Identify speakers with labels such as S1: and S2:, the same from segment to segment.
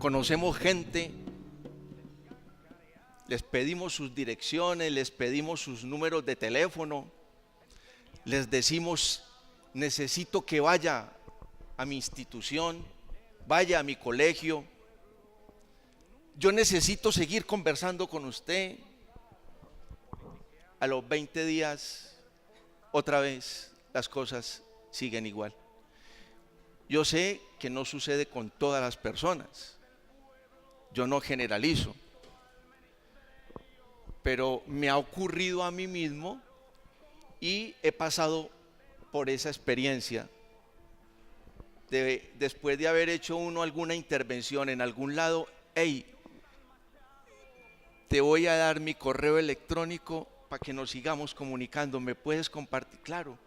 S1: conocemos gente, les pedimos sus direcciones, les pedimos sus números de teléfono, les decimos: necesito que vaya a mi institución, vaya a mi colegio, yo necesito seguir conversando con usted. A los 20 días, otra vez, las cosas siguen igual. Yo sé que no sucede con todas las personas, yo no generalizo, pero me ha ocurrido a mí mismo y he pasado por esa experiencia. Después de haber hecho uno alguna intervención en algún lado: hey, te voy a dar mi correo electrónico para que nos sigamos comunicando, ¿me puedes compartir? Claro,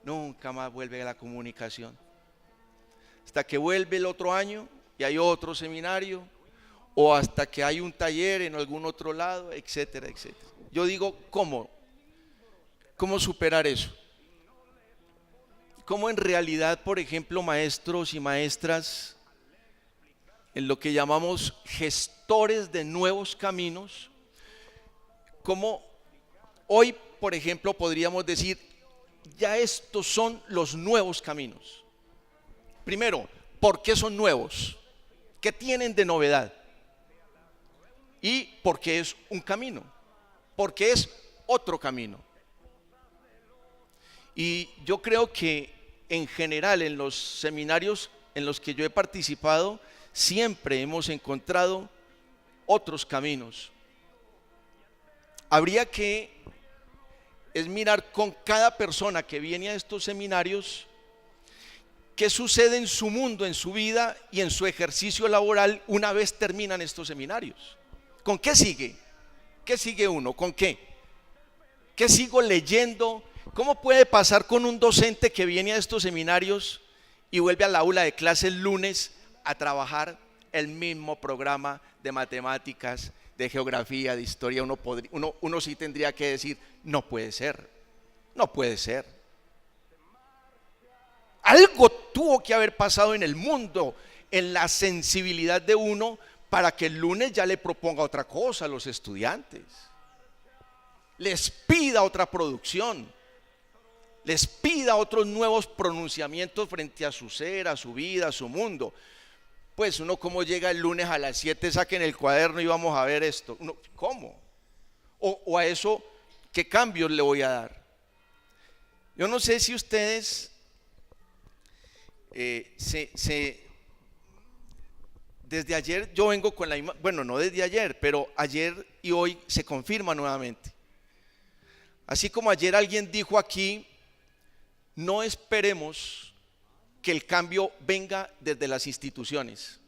S1: nunca más vuelve a la comunicación. Hasta que vuelve el otro año y hay otro seminario, o hasta que hay un taller en algún otro lado, etcétera, etcétera. Yo digo, ¿cómo superar eso? ¿Cómo en realidad, por ejemplo, maestros y maestras, en lo que llamamos gestores de nuevos caminos, cómo hoy, por ejemplo, podríamos decir: ya estos son los nuevos caminos? Primero, ¿por qué son nuevos? ¿Qué tienen de novedad? Y ¿por qué es un camino? Porque es otro camino. Y yo creo que en general en los seminarios en los que yo he participado siempre hemos encontrado otros caminos. Habría que mirar con cada persona que viene a estos seminarios qué sucede en su mundo, en su vida y en su ejercicio laboral una vez terminan estos seminarios. ¿Con qué sigue? ¿Qué sigue uno? ¿Con qué? ¿Qué sigo leyendo? ¿Cómo puede pasar con un docente que viene a estos seminarios y vuelve al aula de clase el lunes a trabajar el mismo programa de matemáticas, de geografía, de historia? Uno sí tendría que decir: no puede ser, no puede ser. Algo tuvo que haber pasado en el mundo, en la sensibilidad de uno, para que el lunes ya le proponga otra cosa a los estudiantes, les pida otra producción, les pida otros nuevos pronunciamientos frente a su ser, a su vida, a su mundo. Pues uno, ¿cómo llega el lunes a las 7? Saquen el cuaderno y vamos a ver esto. Uno, ¿cómo? O a eso, ¿qué cambios le voy a dar? Yo no sé si ustedes desde ayer yo vengo con la misma, bueno, no desde ayer, pero ayer y hoy se confirma nuevamente. Así como ayer alguien dijo aquí: no esperemos que el cambio venga desde las instituciones,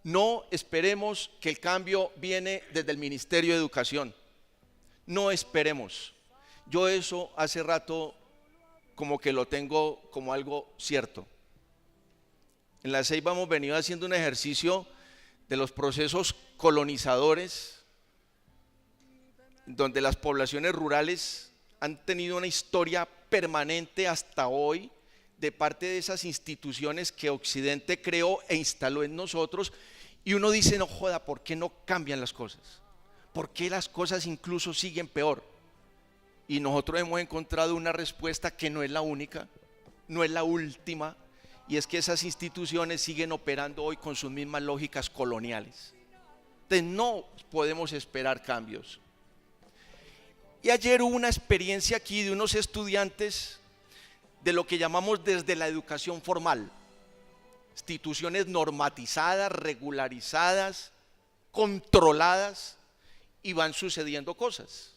S1: no esperemos que el cambio viene desde el Ministerio de Educación, no esperemos. Yo eso hace rato como que lo tengo como algo cierto. En la Ceiba hemos venido haciendo un ejercicio de los procesos colonizadores, donde las poblaciones rurales han tenido una historia permanente hasta hoy de parte de esas instituciones que Occidente creó e instaló en nosotros, y uno dice: no joda, ¿por qué no cambian las cosas? ¿Por qué las cosas incluso siguen peor? Y nosotros hemos encontrado una respuesta que no es la única, no es la última, y es que esas instituciones siguen operando hoy con sus mismas lógicas coloniales. Entonces no podemos esperar cambios. Y ayer hubo una experiencia aquí de unos estudiantes de lo que llamamos desde la educación formal, instituciones normatizadas, regularizadas, controladas, y van sucediendo cosas,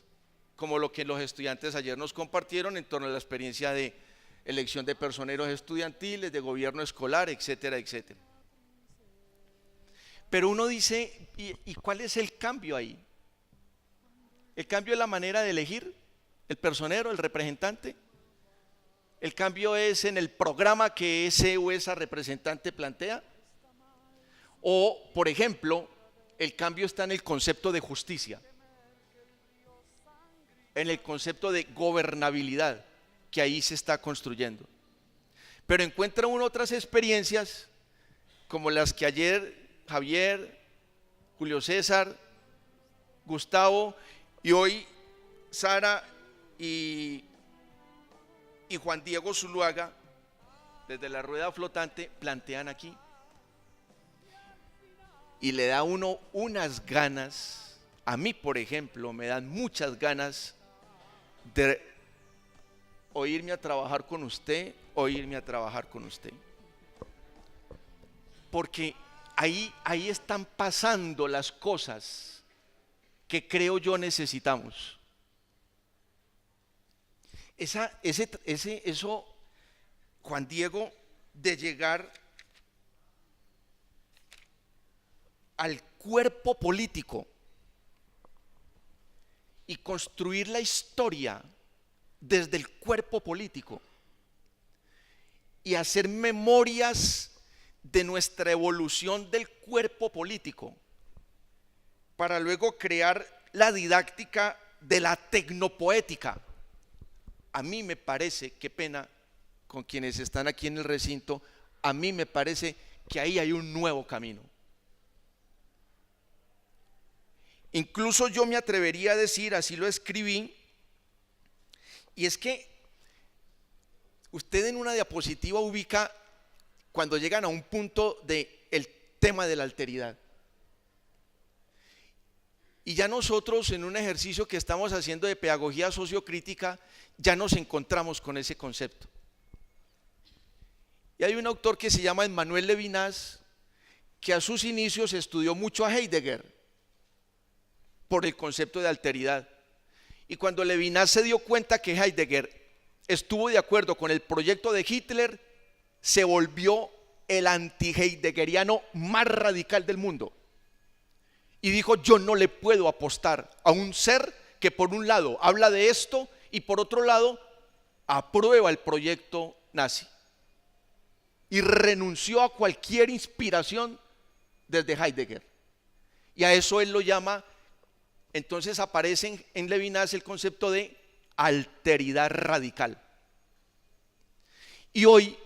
S1: como lo que los estudiantes ayer nos compartieron en torno a la experiencia de elección de personeros estudiantiles, de gobierno escolar, etcétera, etcétera. Pero uno dice: ¿y cuál es el cambio ahí? ¿El cambio es la manera de elegir el personero, el representante? ¿El cambio es en el programa que ese o esa representante plantea? O, por ejemplo, el cambio está en el concepto de justicia, en el concepto de gobernabilidad que ahí se está construyendo. Pero encuentra uno otras experiencias como las que ayer Javier, Julio César, Gustavo, y hoy Sara y Juan Diego Zuluaga, desde la rueda flotante, plantean aquí. Y le da a uno unas ganas, a mí por ejemplo, me dan muchas ganas de o irme a trabajar con usted o irme a trabajar con usted. Porque ahí están pasando las cosas que creo yo necesitamos. Eso, Juan Diego, de llegar al cuerpo político y construir la historia desde el cuerpo político y hacer memorias de nuestra evolución del cuerpo político para luego crear la didáctica de la tecnopoética. A mí me parece, qué pena con quienes están aquí en el recinto, a mí me parece que ahí hay un nuevo camino. Incluso yo me atrevería a decir, así lo escribí, y es que usted en una diapositiva ubica cuando llegan a un punto del tema de la alteridad. Y ya nosotros en un ejercicio que estamos haciendo de pedagogía sociocrítica, ya nos encontramos con ese concepto. Y hay un autor que se llama Emmanuel Levinas, que a sus inicios estudió mucho a Heidegger por el concepto de alteridad. Y cuando Levinas se dio cuenta que Heidegger estuvo de acuerdo con el proyecto de Hitler, se volvió el anti-heideggeriano más radical del mundo. Y dijo, yo no le puedo apostar a un ser que por un lado habla de esto y por otro lado aprueba el proyecto nazi. Y renunció a cualquier inspiración desde Heidegger. Y a eso él lo llama, entonces aparece en Levinas el concepto de alteridad radical. Y hoy,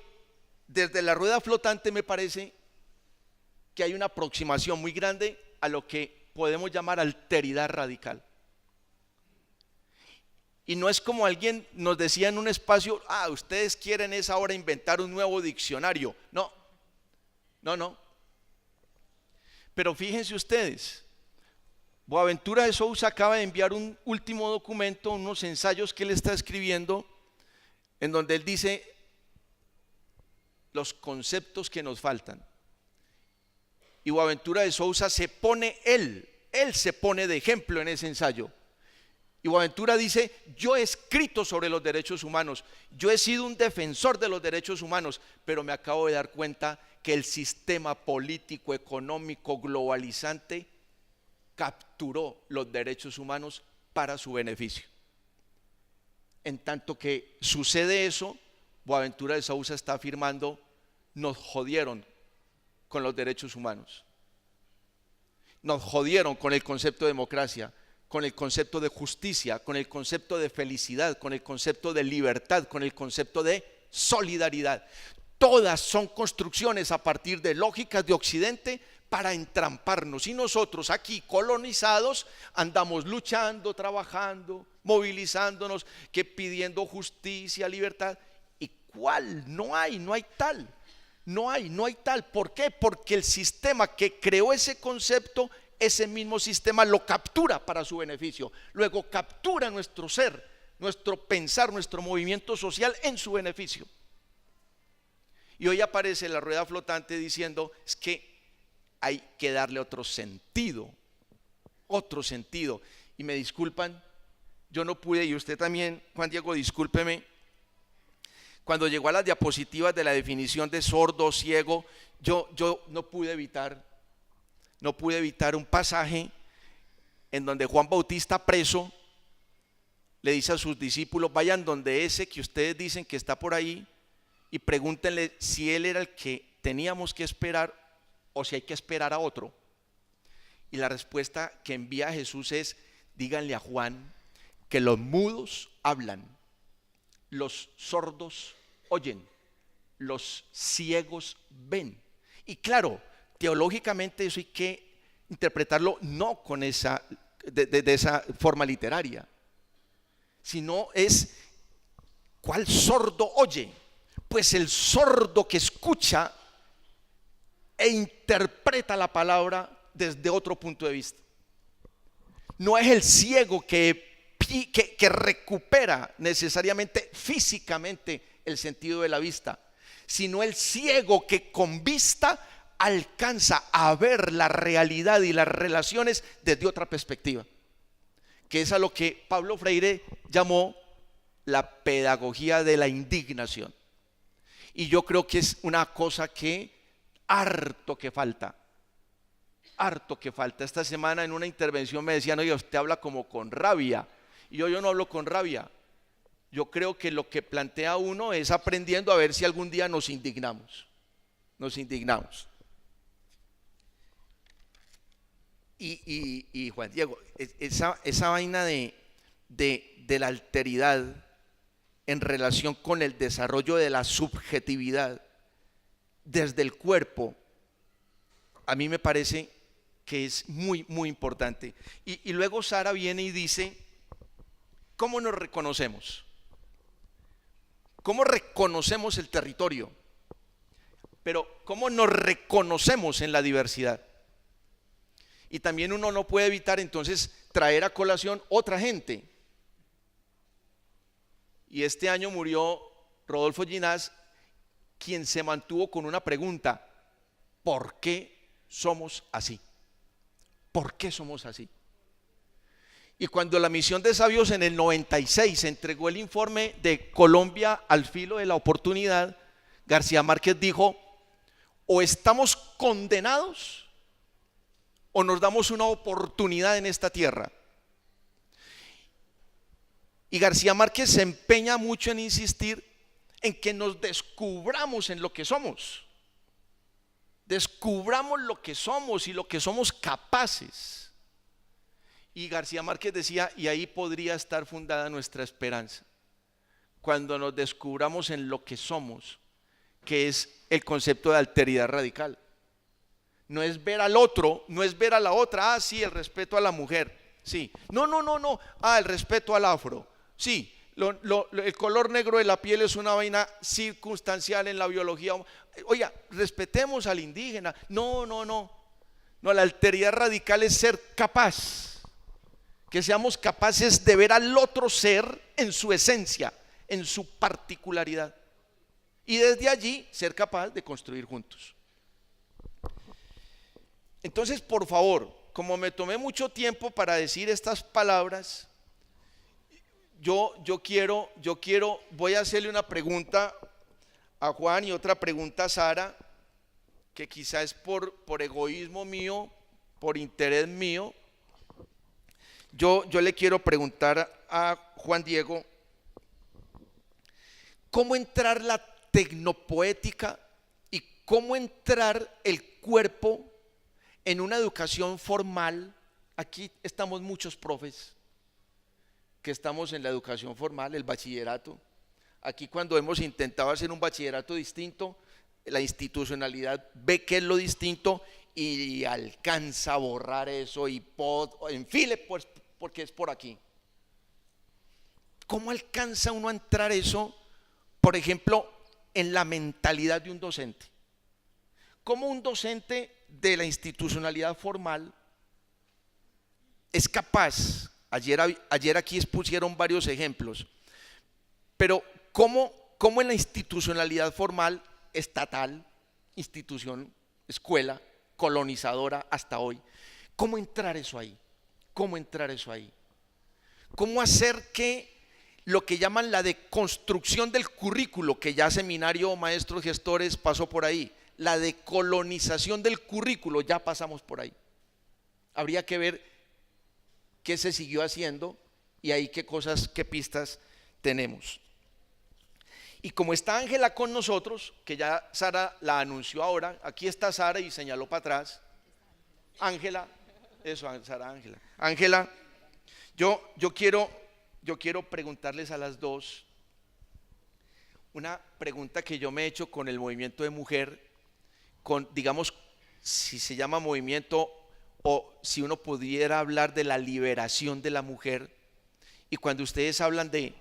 S1: desde la rueda flotante, me parece que hay una aproximación muy grande a lo que podemos llamar alteridad radical. Y no es como alguien nos decía en un espacio, ustedes quieren es ahora inventar un nuevo diccionario. No. Pero fíjense ustedes, Boaventura de Sousa acaba de enviar un último documento, unos ensayos que él está escribiendo, en donde él dice los conceptos que nos faltan. Y Boaventura de Sousa se pone, él se pone de ejemplo en ese ensayo. Y Boaventura dice, yo he escrito sobre los derechos humanos, yo he sido un defensor de los derechos humanos, pero me acabo de dar cuenta que el sistema político, económico, globalizante capturó los derechos humanos para su beneficio. En tanto que sucede eso, Boaventura de Sousa está afirmando, nos jodieron con los derechos humanos, nos jodieron con el concepto de democracia, con el concepto de justicia, con el concepto de felicidad, con el concepto de libertad, con el concepto de solidaridad. Todas son construcciones a partir de lógicas de Occidente para entramparnos, y nosotros aquí colonizados andamos luchando, trabajando, movilizándonos, que pidiendo justicia, libertad. ¿Y cuál? No hay tal. No hay tal. ¿Por qué? Porque el sistema que creó ese concepto, ese mismo sistema lo captura para su beneficio. Luego captura nuestro ser, nuestro pensar, nuestro movimiento social en su beneficio. Y hoy aparece la rueda flotante diciendo, es que hay que darle otro sentido. Y me disculpan, yo no pude, y usted también, Juan Diego, discúlpeme. Cuando llegó a las diapositivas de la definición de sordo, ciego, yo no pude evitar un pasaje en donde Juan Bautista, preso, le dice a sus discípulos, vayan donde ese que ustedes dicen que está por ahí y pregúntenle si él era el que teníamos que esperar o si hay que esperar a otro. Y la respuesta que envía Jesús es, díganle a Juan que los mudos hablan, los sordos oyen, los ciegos ven. Y claro, teológicamente eso hay que interpretarlo no con esa, de esa forma literaria, sino es ¿cuál sordo oye? Pues el sordo que escucha e interpreta la palabra desde otro punto de vista. No es el ciego que recupera necesariamente físicamente el sentido de la vista, sino el ciego que con vista alcanza a ver la realidad y las relaciones desde otra perspectiva, que es a lo que Pablo Freire llamó la pedagogía de la indignación. Y yo creo que es una cosa que harto que falta. Esta semana en una intervención me decían: oye, usted habla como con rabia. Y yo no hablo con rabia. Yo creo que lo que plantea uno es aprendiendo a ver si algún día nos indignamos. Y Juan Diego, esa vaina de la alteridad en relación con el desarrollo de la subjetividad desde el cuerpo, a mí me parece que es muy, muy importante. Y luego Sara viene y dice: ¿cómo nos reconocemos? ¿Cómo reconocemos el territorio? Pero ¿cómo nos reconocemos en la diversidad? Y también uno no puede evitar entonces traer a colación otra gente. Y este año murió Rodolfo Ginás, quien se mantuvo con una pregunta: ¿por qué somos así? ¿Por qué somos así? Y cuando la Misión de Sabios en el 96 entregó el informe de Colombia al filo de la oportunidad, García Márquez dijo: o estamos condenados o nos damos una oportunidad en esta tierra. Y García Márquez se empeña mucho en insistir en que nos descubramos en lo que somos. Descubramos lo que somos y lo que somos capaces. Y García Márquez decía: y ahí podría estar fundada nuestra esperanza, cuando nos descubramos en lo que somos, que es el concepto de alteridad radical. No es ver al otro, no es ver a la otra: ah, sí, el respeto a la mujer, sí, no, el respeto al afro, sí, el color negro de la piel es una vaina circunstancial en la biología. Oiga, respetemos al indígena. No, la alteridad radical es ser capaz, que seamos capaces de ver al otro ser en su esencia, en su particularidad, y desde allí ser capaz de construir juntos. Entonces, por favor, como me tomé mucho tiempo para decir estas palabras, yo quiero, voy a hacerle una pregunta a Juan y otra pregunta a Sara, que quizá es por egoísmo mío, por interés mío. Yo le quiero preguntar a Juan Diego: ¿cómo entrar la tecnopoética y cómo entrar el cuerpo en una educación formal? Aquí estamos muchos profes que estamos en la educación formal, el bachillerato. Aquí, cuando hemos intentado hacer un bachillerato distinto, la institucionalidad ve que es lo distinto y alcanza a borrar eso y enfile, pues, porque es por aquí. ¿Cómo alcanza uno a entrar eso, por ejemplo, en la mentalidad de un docente? ¿Cómo un docente de la institucionalidad formal es capaz? Ayer aquí expusieron varios ejemplos, pero ¿cómo en la institucionalidad formal, estatal, institución, escuela, colonizadora hasta hoy, cómo entrar eso ahí? ¿Cómo hacer que lo que llaman la deconstrucción del currículo, que ya seminario, maestros, gestores pasó por ahí, la decolonización del currículo, ya pasamos por ahí? Habría que ver qué se siguió haciendo y ahí qué cosas, qué pistas tenemos. Y como está Ángela con nosotros, que ya Sara la anunció ahora, aquí está Sara y señaló para atrás. Ángela, eso, Sara, Ángela. Ángela, yo quiero preguntarles a las dos una pregunta que yo me he hecho con el movimiento de mujer, digamos, si se llama movimiento o si uno pudiera hablar de la liberación de la mujer. Y cuando ustedes hablan de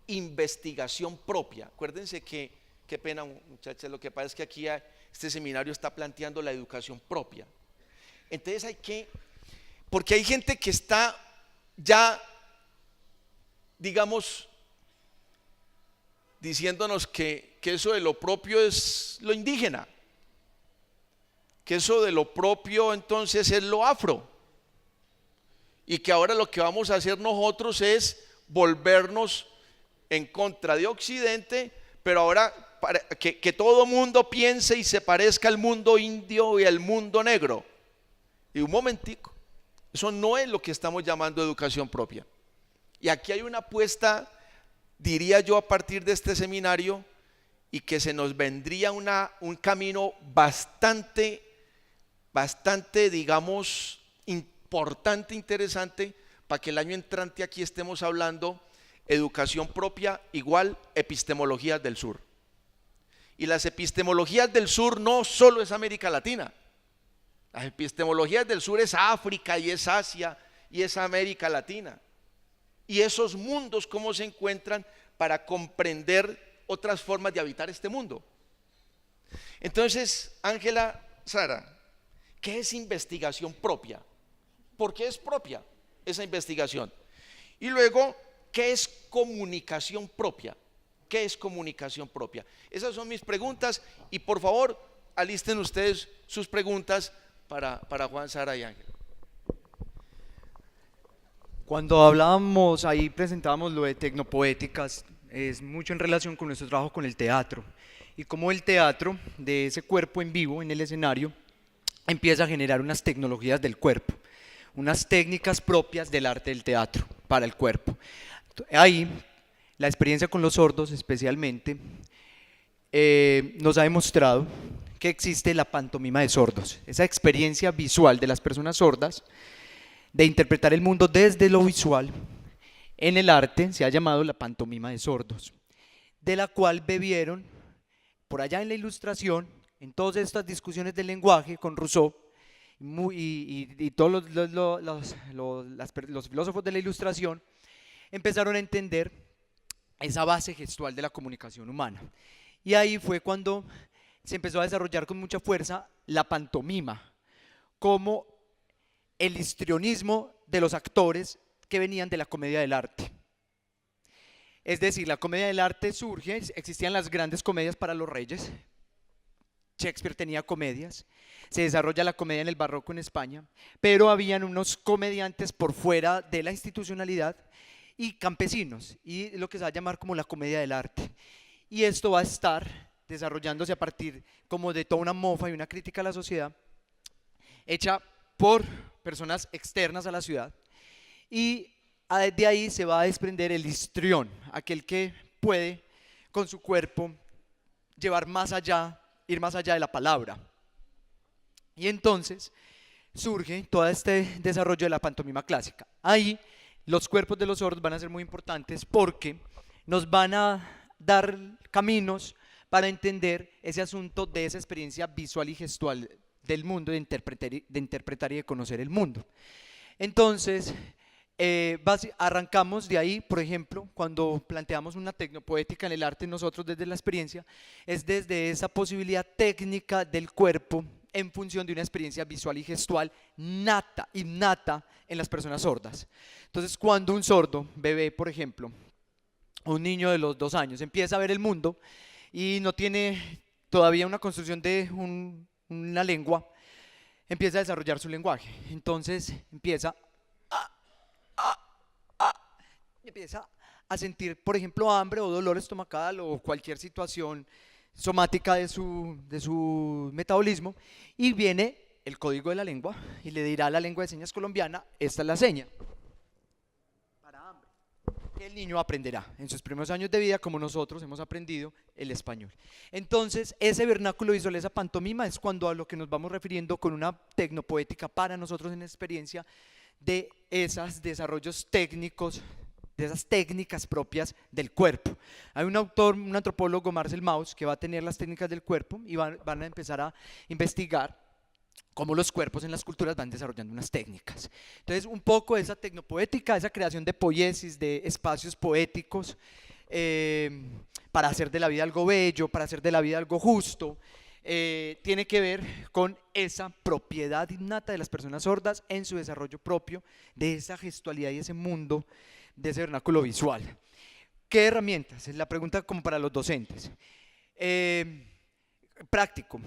S1: investigación propia, acuérdense que, qué pena muchachas, lo que pasa es que aquí este seminario está planteando la educación propia. Entonces porque hay gente que está ya, digamos, diciéndonos que eso de lo propio es lo indígena, que eso de lo propio entonces es lo afro, y que ahora lo que vamos a hacer nosotros es volvernos en contra de Occidente, pero ahora para que todo mundo piense y se parezca al mundo indio y al mundo negro. Y un momentico, eso no es lo que estamos llamando educación propia. Y aquí hay una apuesta, diría yo, a partir de este seminario, y que se nos vendría un camino bastante, digamos, importante, interesante, para que el año entrante aquí estemos hablando educación propia igual epistemologías del sur. Y las epistemologías del sur no solo es América Latina. Las epistemologías del sur es África y es Asia y es América Latina. Y esos mundos cómo se encuentran para comprender otras formas de habitar este mundo. Entonces, Ángela, Sara, ¿qué es investigación propia? ¿Por qué es propia esa investigación? Y luego, ¿qué es comunicación propia? ¿Qué es comunicación propia? Esas son mis preguntas y por favor alisten ustedes sus preguntas para Juan, Sara y Ángel.
S2: Cuando hablábamos, ahí presentábamos lo de tecnopoéticas, es mucho en relación con nuestro trabajo con el teatro y cómo el teatro, de ese cuerpo en vivo en el escenario, empieza a generar unas tecnologías del cuerpo, unas técnicas propias del arte del teatro para el cuerpo. Ahí, la experiencia con los sordos especialmente nos ha demostrado que existe la pantomima de sordos, esa experiencia visual de las personas sordas de interpretar el mundo desde lo visual. En el arte se ha llamado la pantomima de sordos, de la cual bebieron por allá en la Ilustración, en todas estas discusiones del lenguaje con Rousseau y todos los filósofos de la Ilustración empezaron a entender esa base gestual de la comunicación humana. Y ahí fue cuando se empezó a desarrollar con mucha fuerza la pantomima, como el histrionismo de los actores que venían de la comedia del arte. Es decir, la comedia del arte surge, existían las grandes comedias para los reyes, Shakespeare tenía comedias, se desarrolla la comedia en el barroco en España, pero habían unos comediantes por fuera de la institucionalidad y campesinos, y lo que se va a llamar como la comedia del arte. Y esto va a estar desarrollándose a partir como de toda una mofa y una crítica a la sociedad, hecha por personas externas a la ciudad, y de ahí se va a desprender el histrión, aquel que puede con su cuerpo llevar más allá, ir más allá de la palabra. Y entonces surge todo este desarrollo de la pantomima clásica. Ahí los cuerpos de los sordos van a ser muy importantes porque nos van a dar caminos para entender ese asunto de esa experiencia visual y gestual del mundo, de interpretar y de conocer el mundo. Entonces, arrancamos de ahí, por ejemplo, cuando planteamos una tecnopoética en el arte, nosotros desde la experiencia, es desde esa posibilidad técnica del cuerpo en función de una experiencia visual y gestual innata en las personas sordas. Entonces, cuando un sordo, bebé, por ejemplo, un niño de los 2 años, empieza a ver el mundo y no tiene todavía una construcción de una lengua, empieza a desarrollar su lenguaje. Entonces empieza a sentir, por ejemplo, hambre o dolor estomacal o cualquier situación somática de su metabolismo, y viene el código de la lengua y le dirá a la lengua de señas colombiana: esta es la seña para hambre, que el niño aprenderá en sus primeros años de vida, como nosotros hemos aprendido el español. Entonces, ese vernáculo visual, esa pantomima, es cuando a lo que nos vamos refiriendo con una tecnopoética para nosotros en experiencia de esos desarrollos técnicos de esas técnicas propias del cuerpo. Hay un autor, un antropólogo, Marcel Mauss, que va a tener las técnicas del cuerpo y van a empezar a investigar cómo los cuerpos en las culturas van desarrollando unas técnicas. Entonces, un poco esa tecnopoética, esa creación de poiesis, de espacios poéticos, para hacer de la vida algo bello, para hacer de la vida algo justo, tiene que ver con esa propiedad innata de las personas sordas en su desarrollo propio, de esa gestualidad y ese mundo, de ese vernáculo visual. ¿Qué herramientas? Es la pregunta como para los docentes. Práctico.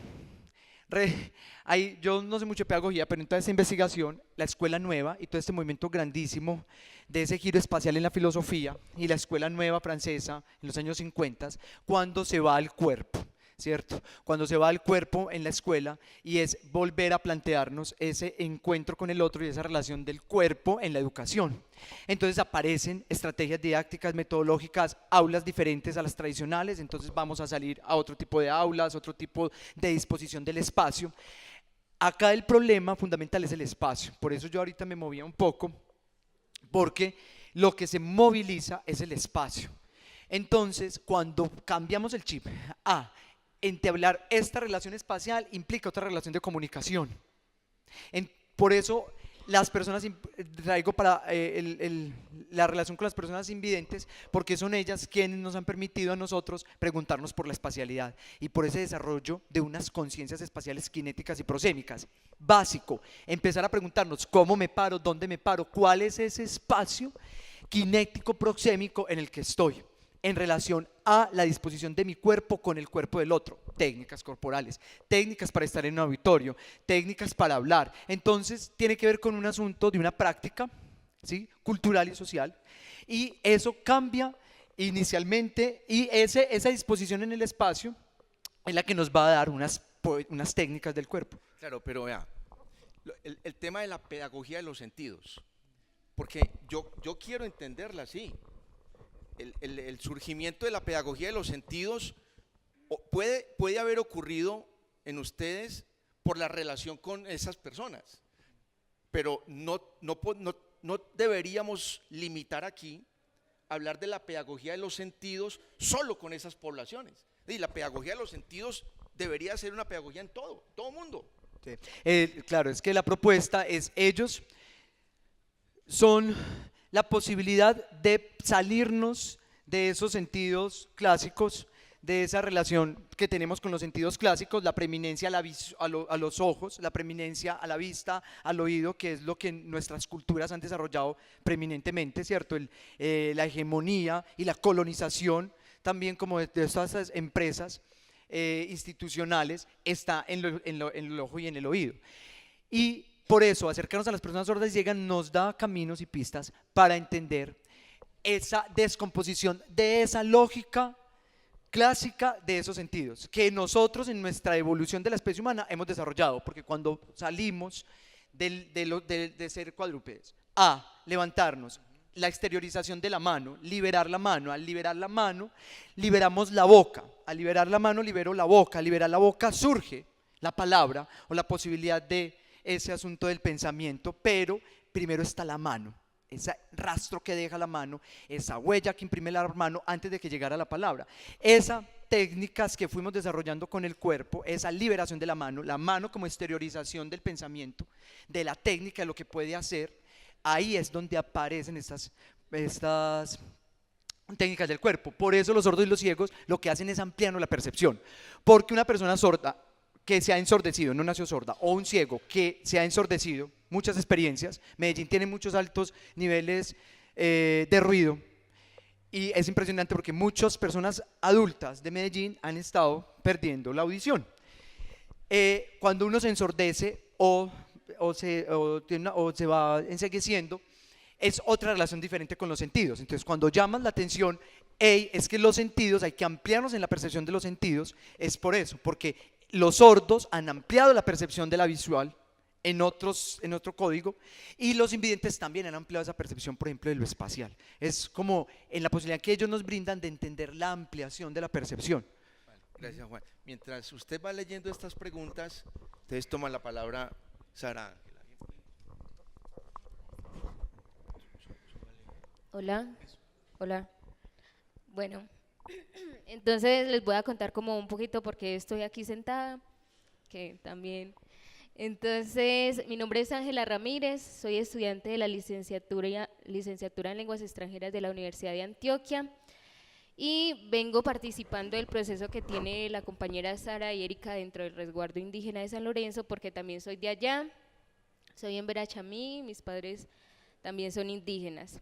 S2: Yo no sé mucho de pedagogía, pero en toda esta investigación, la escuela nueva y todo este movimiento grandísimo de ese giro espacial en la filosofía y la escuela nueva francesa en los años 50, cuando se va al cuerpo, ¿cierto? Cuando se va al cuerpo en la escuela y es volver a plantearnos ese encuentro con el otro y esa relación del cuerpo en la educación. Entonces aparecen estrategias didácticas, metodológicas, aulas diferentes a las tradicionales, entonces vamos a salir a otro tipo de aulas, otro tipo de disposición del espacio. Acá el problema fundamental es el espacio, por eso yo ahorita me movía un poco, porque lo que se moviliza es el espacio. Entonces, cuando cambiamos el chip a entablar esta relación espacial, implica otra relación de comunicación. Por eso las personas, traigo para la relación con las personas invidentes, porque son ellas quienes nos han permitido a nosotros preguntarnos por la espacialidad y por ese desarrollo de unas conciencias espaciales kinéticas y prosémicas. Básico, empezar a preguntarnos cómo me paro, dónde me paro, cuál es ese espacio kinético proxémico en el que estoy, en relación a la disposición de mi cuerpo con el cuerpo del otro. Técnicas corporales, técnicas para estar en un auditorio, técnicas para hablar. Entonces tiene que ver con un asunto de una práctica, ¿sí?, cultural y social, y eso cambia inicialmente, y esa disposición en el espacio es la que nos va a dar unas técnicas del cuerpo.
S1: Claro, pero vea, el tema de la pedagogía de los sentidos, porque yo quiero entenderla así. El surgimiento de la pedagogía de los sentidos puede haber ocurrido en ustedes por la relación con esas personas, pero no deberíamos limitar aquí hablar de la pedagogía de los sentidos solo con esas poblaciones. Y la pedagogía de los sentidos debería ser una pedagogía en todo mundo.
S2: Sí. Claro, es que la propuesta es, ellos son la posibilidad de salirnos de esos sentidos clásicos, de esa relación que tenemos con los sentidos clásicos, la preeminencia a los ojos, la preeminencia a la vista, al oído, que es lo que nuestras culturas han desarrollado preeminentemente, ¿cierto? La hegemonía y la colonización también como de esas empresas institucionales está en el ojo y en el oído. Y por eso acercarnos a las personas sordas nos da caminos y pistas para entender esa descomposición de esa lógica clásica de esos sentidos que nosotros en nuestra evolución de la especie humana hemos desarrollado, porque cuando salimos de ser cuadrúpedes a levantarnos, la exteriorización de la mano, liberar la mano, al liberar la mano liberamos la boca, al liberar la mano libero la boca, al liberar la boca surge la palabra o la posibilidad de ese asunto del pensamiento, pero primero está la mano, ese rastro que deja la mano, esa huella que imprime la mano antes de que llegara la palabra. Esas técnicas que fuimos desarrollando con el cuerpo, esa liberación de la mano como exteriorización del pensamiento, de la técnica, de lo que puede hacer, ahí es donde aparecen estas técnicas del cuerpo. Por eso los sordos y los ciegos lo que hacen es ampliarnos la percepción, porque una persona sorda que se ha ensordecido, no nació sorda, o un ciego que se ha ensordecido, muchas experiencias, Medellín tiene muchos altos niveles de ruido, y es impresionante porque muchas personas adultas de Medellín han estado perdiendo la audición. Cuando uno se ensordece o se va encegueciendo, es otra relación diferente con los sentidos. Entonces, cuando llaman la atención, es que los sentidos, hay que ampliarnos en la percepción de los sentidos, es por eso, porque los sordos han ampliado la percepción de la visual en otro código, y los invidentes también han ampliado esa percepción, por ejemplo, de lo espacial. Es como en la posibilidad que ellos nos brindan de entender la ampliación de la percepción.
S1: Vale, gracias, Juan. Mientras usted va leyendo estas preguntas, ustedes toman la palabra Sara Ángela.
S3: Hola, hola. Bueno, entonces les voy a contar como un poquito porque estoy aquí sentada, que también. Entonces, mi nombre es Ángela Ramírez, soy estudiante de la licenciatura en Lenguas Extranjeras de la Universidad de Antioquia y vengo participando del proceso que tiene la compañera Sara y Erika dentro del resguardo indígena de San Lorenzo porque también soy de allá, soy en Verachamí, mis padres también son indígenas.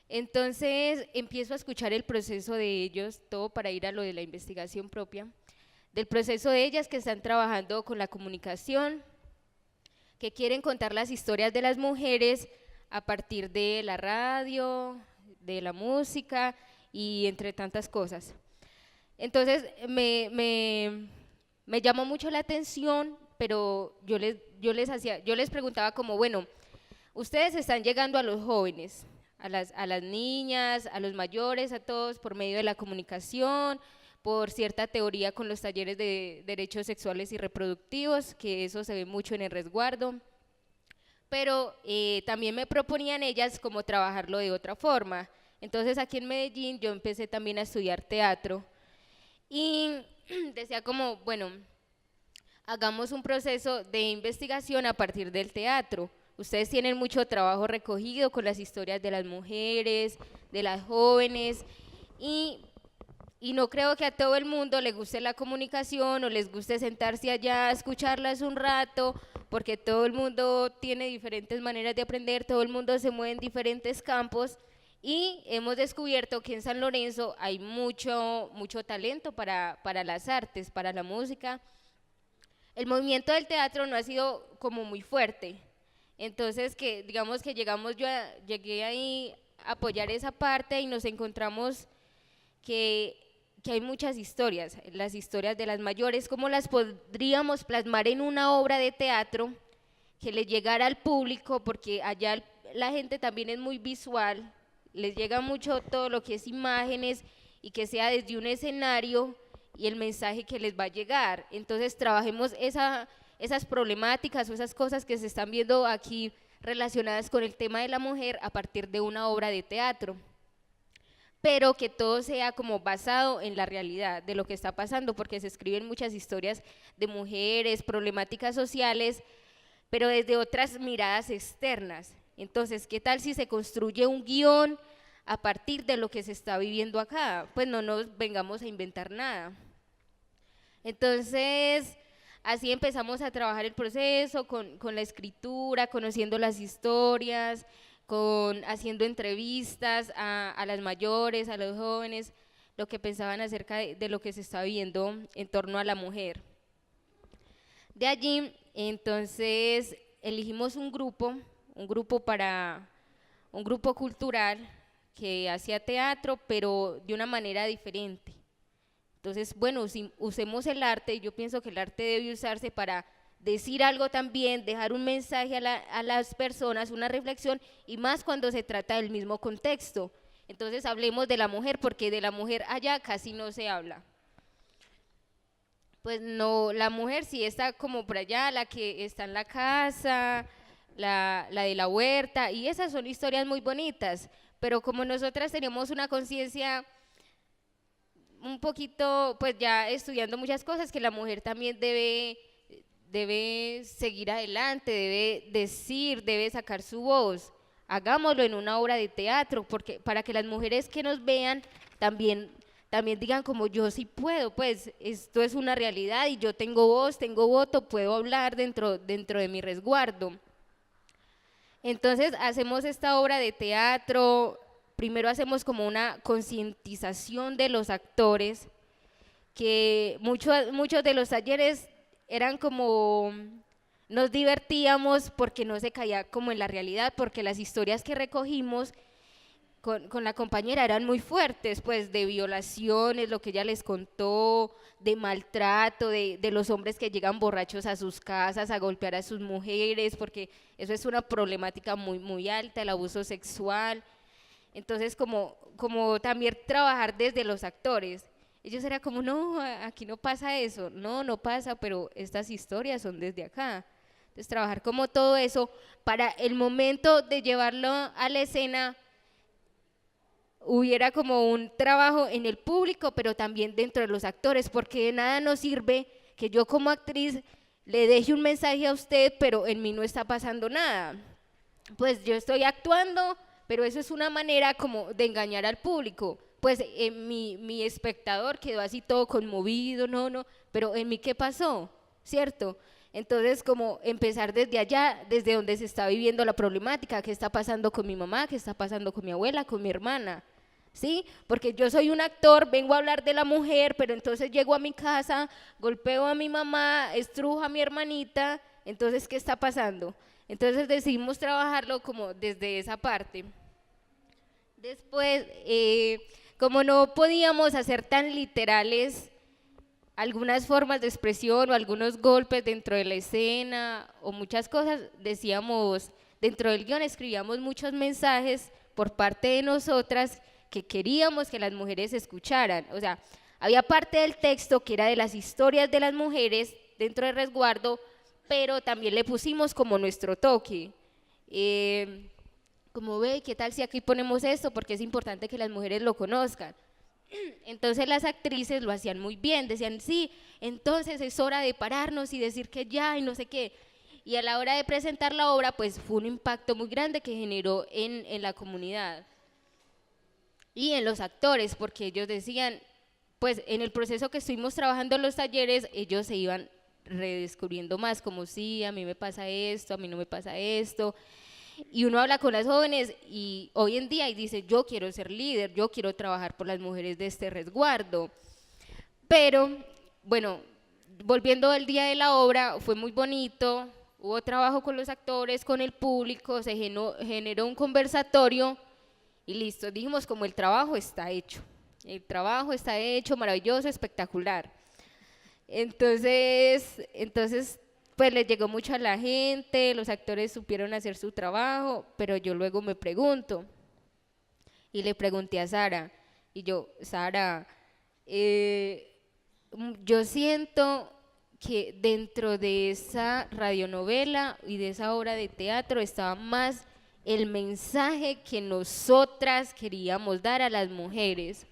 S3: Entonces empiezo a escuchar el proceso de ellos, todo para ir a lo de la investigación propia, del proceso de ellas que están trabajando con la comunicación, que quieren contar las historias de las mujeres a partir de la radio, de la música y entre tantas cosas. Entonces me llamó mucho la atención, pero yo les preguntaba como, bueno, ustedes están llegando a los jóvenes, a las niñas, a los mayores, a todos por medio de la comunicación, por cierta teoría con los talleres de derechos sexuales y reproductivos, que eso se ve mucho en el resguardo, pero también me proponían ellas cómo trabajarlo de otra forma. Entonces aquí en Medellín yo empecé también a estudiar teatro y decía como, bueno, hagamos un proceso de investigación a partir del teatro. Ustedes tienen mucho trabajo recogido con las historias de las mujeres, de las jóvenes, y, y no creo que a todo el mundo le guste la comunicación o les guste sentarse allá a escucharlas un rato, porque todo el mundo tiene diferentes maneras de aprender, todo el mundo se mueve en diferentes campos, y hemos descubierto que en San Lorenzo hay mucho talento para las artes, para la música. El movimiento del teatro no ha sido como muy fuerte, entonces que digamos que llegué ahí a apoyar esa parte y nos encontramos que, que hay muchas historias, las historias de las mayores, cómo las podríamos plasmar en una obra de teatro que le llegara al público, porque allá la gente también es muy visual, les llega mucho todo lo que es imágenes y que sea desde un escenario y el mensaje que les va a llegar. Entonces trabajemos esas problemáticas o esas cosas que se están viendo aquí relacionadas con el tema de la mujer a partir de una obra de teatro, pero que todo sea como basado en la realidad de lo que está pasando, porque se escriben muchas historias de mujeres, problemáticas sociales, pero desde otras miradas externas. Entonces, ¿qué tal si se construye un guión a partir de lo que se está viviendo acá? Pues no nos vengamos a inventar nada. Entonces, así empezamos a trabajar el proceso con la escritura, conociendo las historias, haciendo entrevistas a las mayores, a los jóvenes, lo que pensaban acerca de lo que se está viviendo en torno a la mujer. De allí, entonces, elegimos un grupo cultural que hacía teatro, pero de una manera diferente. Entonces, bueno, si usemos el arte, yo pienso que el arte debe usarse para decir algo también, dejar un mensaje a las personas, una reflexión, y más cuando se trata del mismo contexto. Entonces, hablemos de la mujer, porque de la mujer allá casi no se habla. Pues no, la mujer sí está como por allá, la que está en la casa, la de la huerta, y esas son historias muy bonitas, pero como nosotras tenemos una conciencia un poquito, pues ya estudiando muchas cosas, que la mujer también debe seguir adelante, debe decir, debe sacar su voz. Hagámoslo en una obra de teatro, porque para que las mujeres que nos vean también digan como yo sí puedo, pues esto es una realidad y yo tengo voz, tengo voto, puedo hablar dentro de mi resguardo. Entonces hacemos esta obra de teatro, primero hacemos como una concientización de los actores, que muchos de los talleres eran como, nos divertíamos porque no se caía como en la realidad, porque las historias que recogimos con la compañera eran muy fuertes, pues de violaciones, lo que ella les contó, de maltrato, de los hombres que llegan borrachos a sus casas a golpear a sus mujeres, porque eso es una problemática muy alta, el abuso sexual. Entonces, como también trabajar desde los actores. Ellos eran como, no, aquí no pasa eso, no pasa, pero estas historias son desde acá. Entonces, trabajar como todo eso para el momento de llevarlo a la escena, hubiera como un trabajo en el público, pero también dentro de los actores, porque de nada nos sirve que yo como actriz le deje un mensaje a usted, pero en mí no está pasando nada. Pues yo estoy actuando, pero eso es una manera como de engañar al público. Pues mi espectador quedó así todo conmovido, no, pero en mí ¿qué pasó? ¿Cierto? Entonces, como empezar desde allá, desde donde se está viviendo la problemática, qué está pasando con mi mamá, qué está pasando con mi abuela, con mi hermana, ¿sí? Porque yo soy un actor, vengo a hablar de la mujer, pero entonces llego a mi casa, golpeo a mi mamá, estrujo a mi hermanita, entonces, ¿qué está pasando? Entonces decidimos trabajarlo como desde esa parte. Después, como no podíamos hacer tan literales algunas formas de expresión o algunos golpes dentro de la escena o muchas cosas, decíamos, dentro del guión escribíamos muchos mensajes por parte de nosotras que queríamos que las mujeres escucharan. O sea, había parte del texto que era de las historias de las mujeres dentro del resguardo, pero también le pusimos como nuestro toque. Como ve, ¿qué tal si aquí ponemos esto? Porque es importante que las mujeres lo conozcan. Entonces las actrices lo hacían muy bien, decían, sí, entonces es hora de pararnos y decir que ya y no sé qué. Y a la hora de presentar la obra, pues fue un impacto muy grande que generó en la comunidad y en los actores, porque ellos decían, pues en el proceso que estuvimos trabajando en los talleres, ellos se iban redescubriendo más, como sí, a mí me pasa esto, a mí no me pasa esto. Y uno habla con las jóvenes y hoy en día y dice, yo quiero ser líder, yo quiero trabajar por las mujeres de este resguardo. Pero, bueno, volviendo al día de la obra, fue muy bonito, hubo trabajo con los actores, con el público, se generó un conversatorio y listo, dijimos como el trabajo está hecho, maravilloso, espectacular. Entonces pues les llegó mucho a la gente, los actores supieron hacer su trabajo, pero yo luego me pregunto, y le pregunté a Sara, y yo, Sara, yo siento que dentro de esa radionovela y de esa obra de teatro estaba más el mensaje que nosotras queríamos dar a las mujeres,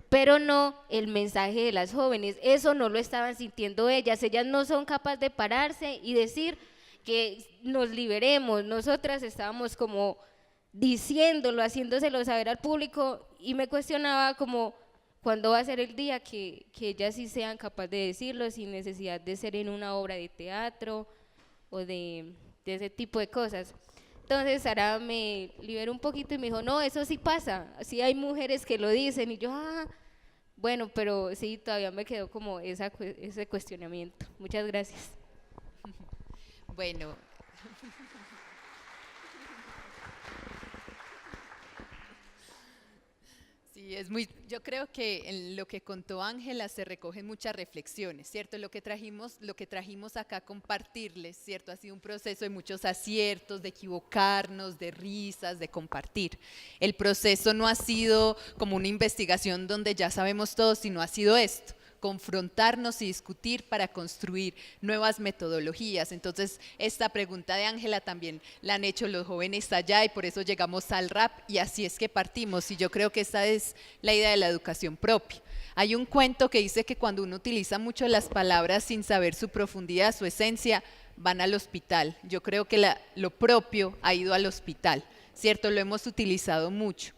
S3: pero no el mensaje de las jóvenes. Eso no lo estaban sintiendo ellas no son capaces de pararse y decir que nos liberemos. Nosotras estábamos como diciéndolo, haciéndoselo saber al público y me cuestionaba como cuándo va a ser el día que ellas sí sean capaces de decirlo sin necesidad de ser en una obra de teatro o de ese tipo de cosas. Entonces Sara me liberó un poquito y me dijo, no, eso sí pasa, sí hay mujeres que lo dicen, y yo, bueno, pero sí, todavía me quedó como ese cuestionamiento. Muchas gracias.
S4: Bueno. Sí, yo creo que en lo que contó Ángela se recogen muchas reflexiones, ¿cierto? Lo que trajimos acá a compartirles, ¿cierto? Ha sido un proceso de muchos aciertos, de equivocarnos, de risas, de compartir. El proceso no ha sido como una investigación donde ya sabemos todo, sino ha sido esto: confrontarnos y discutir para construir nuevas metodologías. Entonces, esta pregunta de Ángela también la han hecho los jóvenes allá y por eso llegamos al rap y así es que partimos. Y yo creo que esta es la idea de la educación propia. Hay un cuento que dice que cuando uno utiliza mucho las palabras sin saber su profundidad, su esencia, van al hospital. Yo creo que lo propio ha ido al hospital, ¿cierto? Lo hemos utilizado mucho.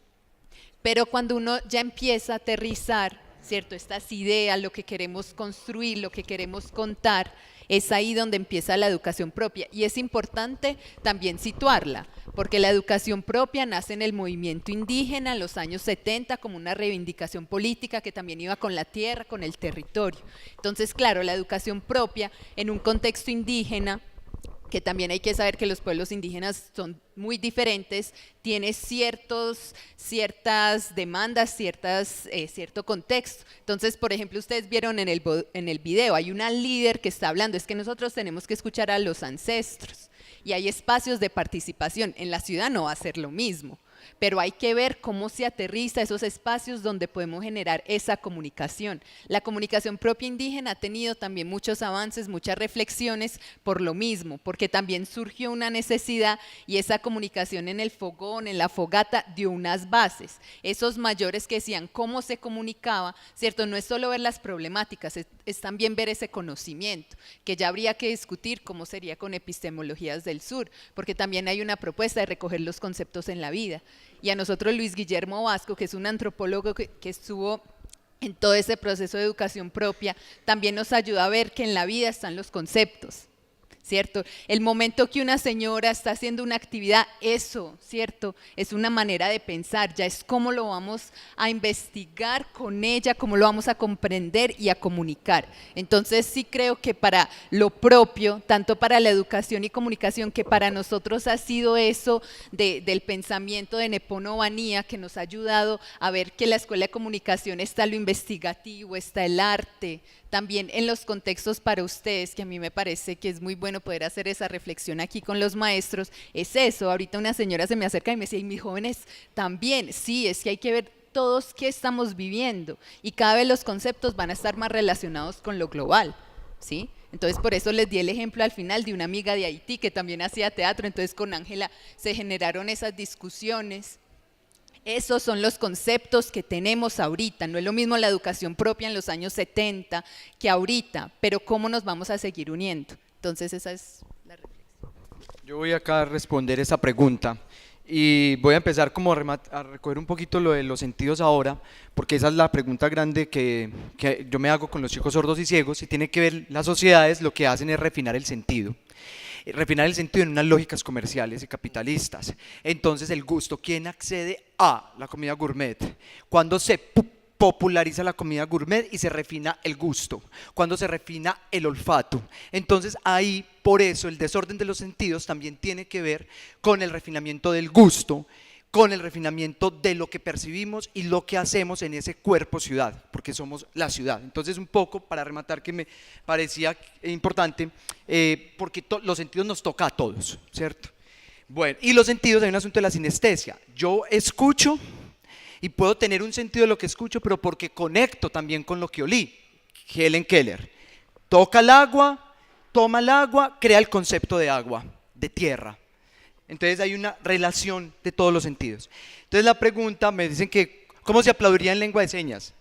S4: Pero cuando uno ya empieza a aterrizar, ¿cierto?, estas ideas, lo que queremos construir, lo que queremos contar, es ahí donde empieza la educación propia. Y es importante también situarla, porque la educación propia nace en el movimiento indígena en los años 70 como una reivindicación política que también iba con la tierra, con el territorio. Entonces, claro, la educación propia en un contexto indígena, que también hay que saber que los pueblos indígenas son muy diferentes, tiene ciertas demandas, cierto contexto. Entonces, por ejemplo, ustedes vieron en el video, hay una líder que está hablando, es que nosotros tenemos que escuchar a los ancestros y hay espacios de participación. En la ciudad no va a ser lo mismo, pero hay que ver cómo se aterriza esos espacios donde podemos generar esa comunicación. La comunicación propia indígena ha tenido también muchos avances, muchas reflexiones por lo mismo, porque también surgió una necesidad y esa comunicación en el fogón, en la fogata, dio unas bases. Esos mayores que decían cómo se comunicaba, ¿cierto? No es solo ver las problemáticas, es también ver ese conocimiento, que ya habría que discutir cómo sería con epistemologías del sur, porque también hay una propuesta de recoger los conceptos en la vida. Y a nosotros Luis Guillermo Vasco, que es un antropólogo que estuvo en todo ese proceso de educación propia, también nos ayuda a ver que en la vida están los conceptos, ¿cierto? El momento que una señora está haciendo una actividad, eso, ¿cierto? Es una manera de pensar, ya es cómo lo vamos a investigar con ella, cómo lo vamos a comprender y a comunicar. Entonces sí creo que para lo propio, tanto para la educación y comunicación, que para nosotros ha sido eso del pensamiento de Nepono Banía, que nos ha ayudado a ver que la escuela de comunicación está lo investigativo, está el arte, también en los contextos para ustedes, que a mí me parece que es muy bueno poder hacer esa reflexión aquí con los maestros, es eso. Ahorita una señora se me acerca y me decía, y mis jóvenes también, sí, es que hay que ver todos qué estamos viviendo y cada vez los conceptos van a estar más relacionados con lo global, ¿sí? Entonces por eso les di el ejemplo al final de una amiga de Haití que también hacía teatro, entonces con Ángela se generaron esas discusiones. Esos son los conceptos que tenemos ahorita, no es lo mismo la educación propia en los años 70 que ahorita, pero cómo nos vamos a seguir uniendo. Entonces esa es la reflexión.
S2: Yo voy acá a responder esa pregunta y voy a empezar como a recoger un poquito lo de los sentidos ahora, porque esa es la pregunta grande que yo me hago con los chicos sordos y ciegos, y tiene que ver las sociedades, lo que hacen es refinar el sentido en unas lógicas comerciales y capitalistas. Entonces el gusto, ¿quién accede a la comida gourmet? Cuando se populariza la comida gourmet y se refina el gusto, cuando se refina el olfato. Entonces ahí, por eso, el desorden de los sentidos también tiene que ver con el refinamiento del gusto, con el refinamiento de lo que percibimos y lo que hacemos en ese cuerpo ciudad, porque somos la ciudad. Entonces un poco para rematar, que me parecía importante, porque los sentidos nos toca a todos, ¿cierto? Bueno, y los sentidos, hay un asunto de la sinestesia. Yo escucho y puedo tener un sentido de lo que escucho, pero porque conecto también con lo que olí. Helen Keller, toca el agua, toma el agua, crea el concepto de agua, de tierra. Entonces hay una relación de todos los sentidos. Entonces la pregunta, me dicen que, ¿cómo se aplaudiría en lengua de señas?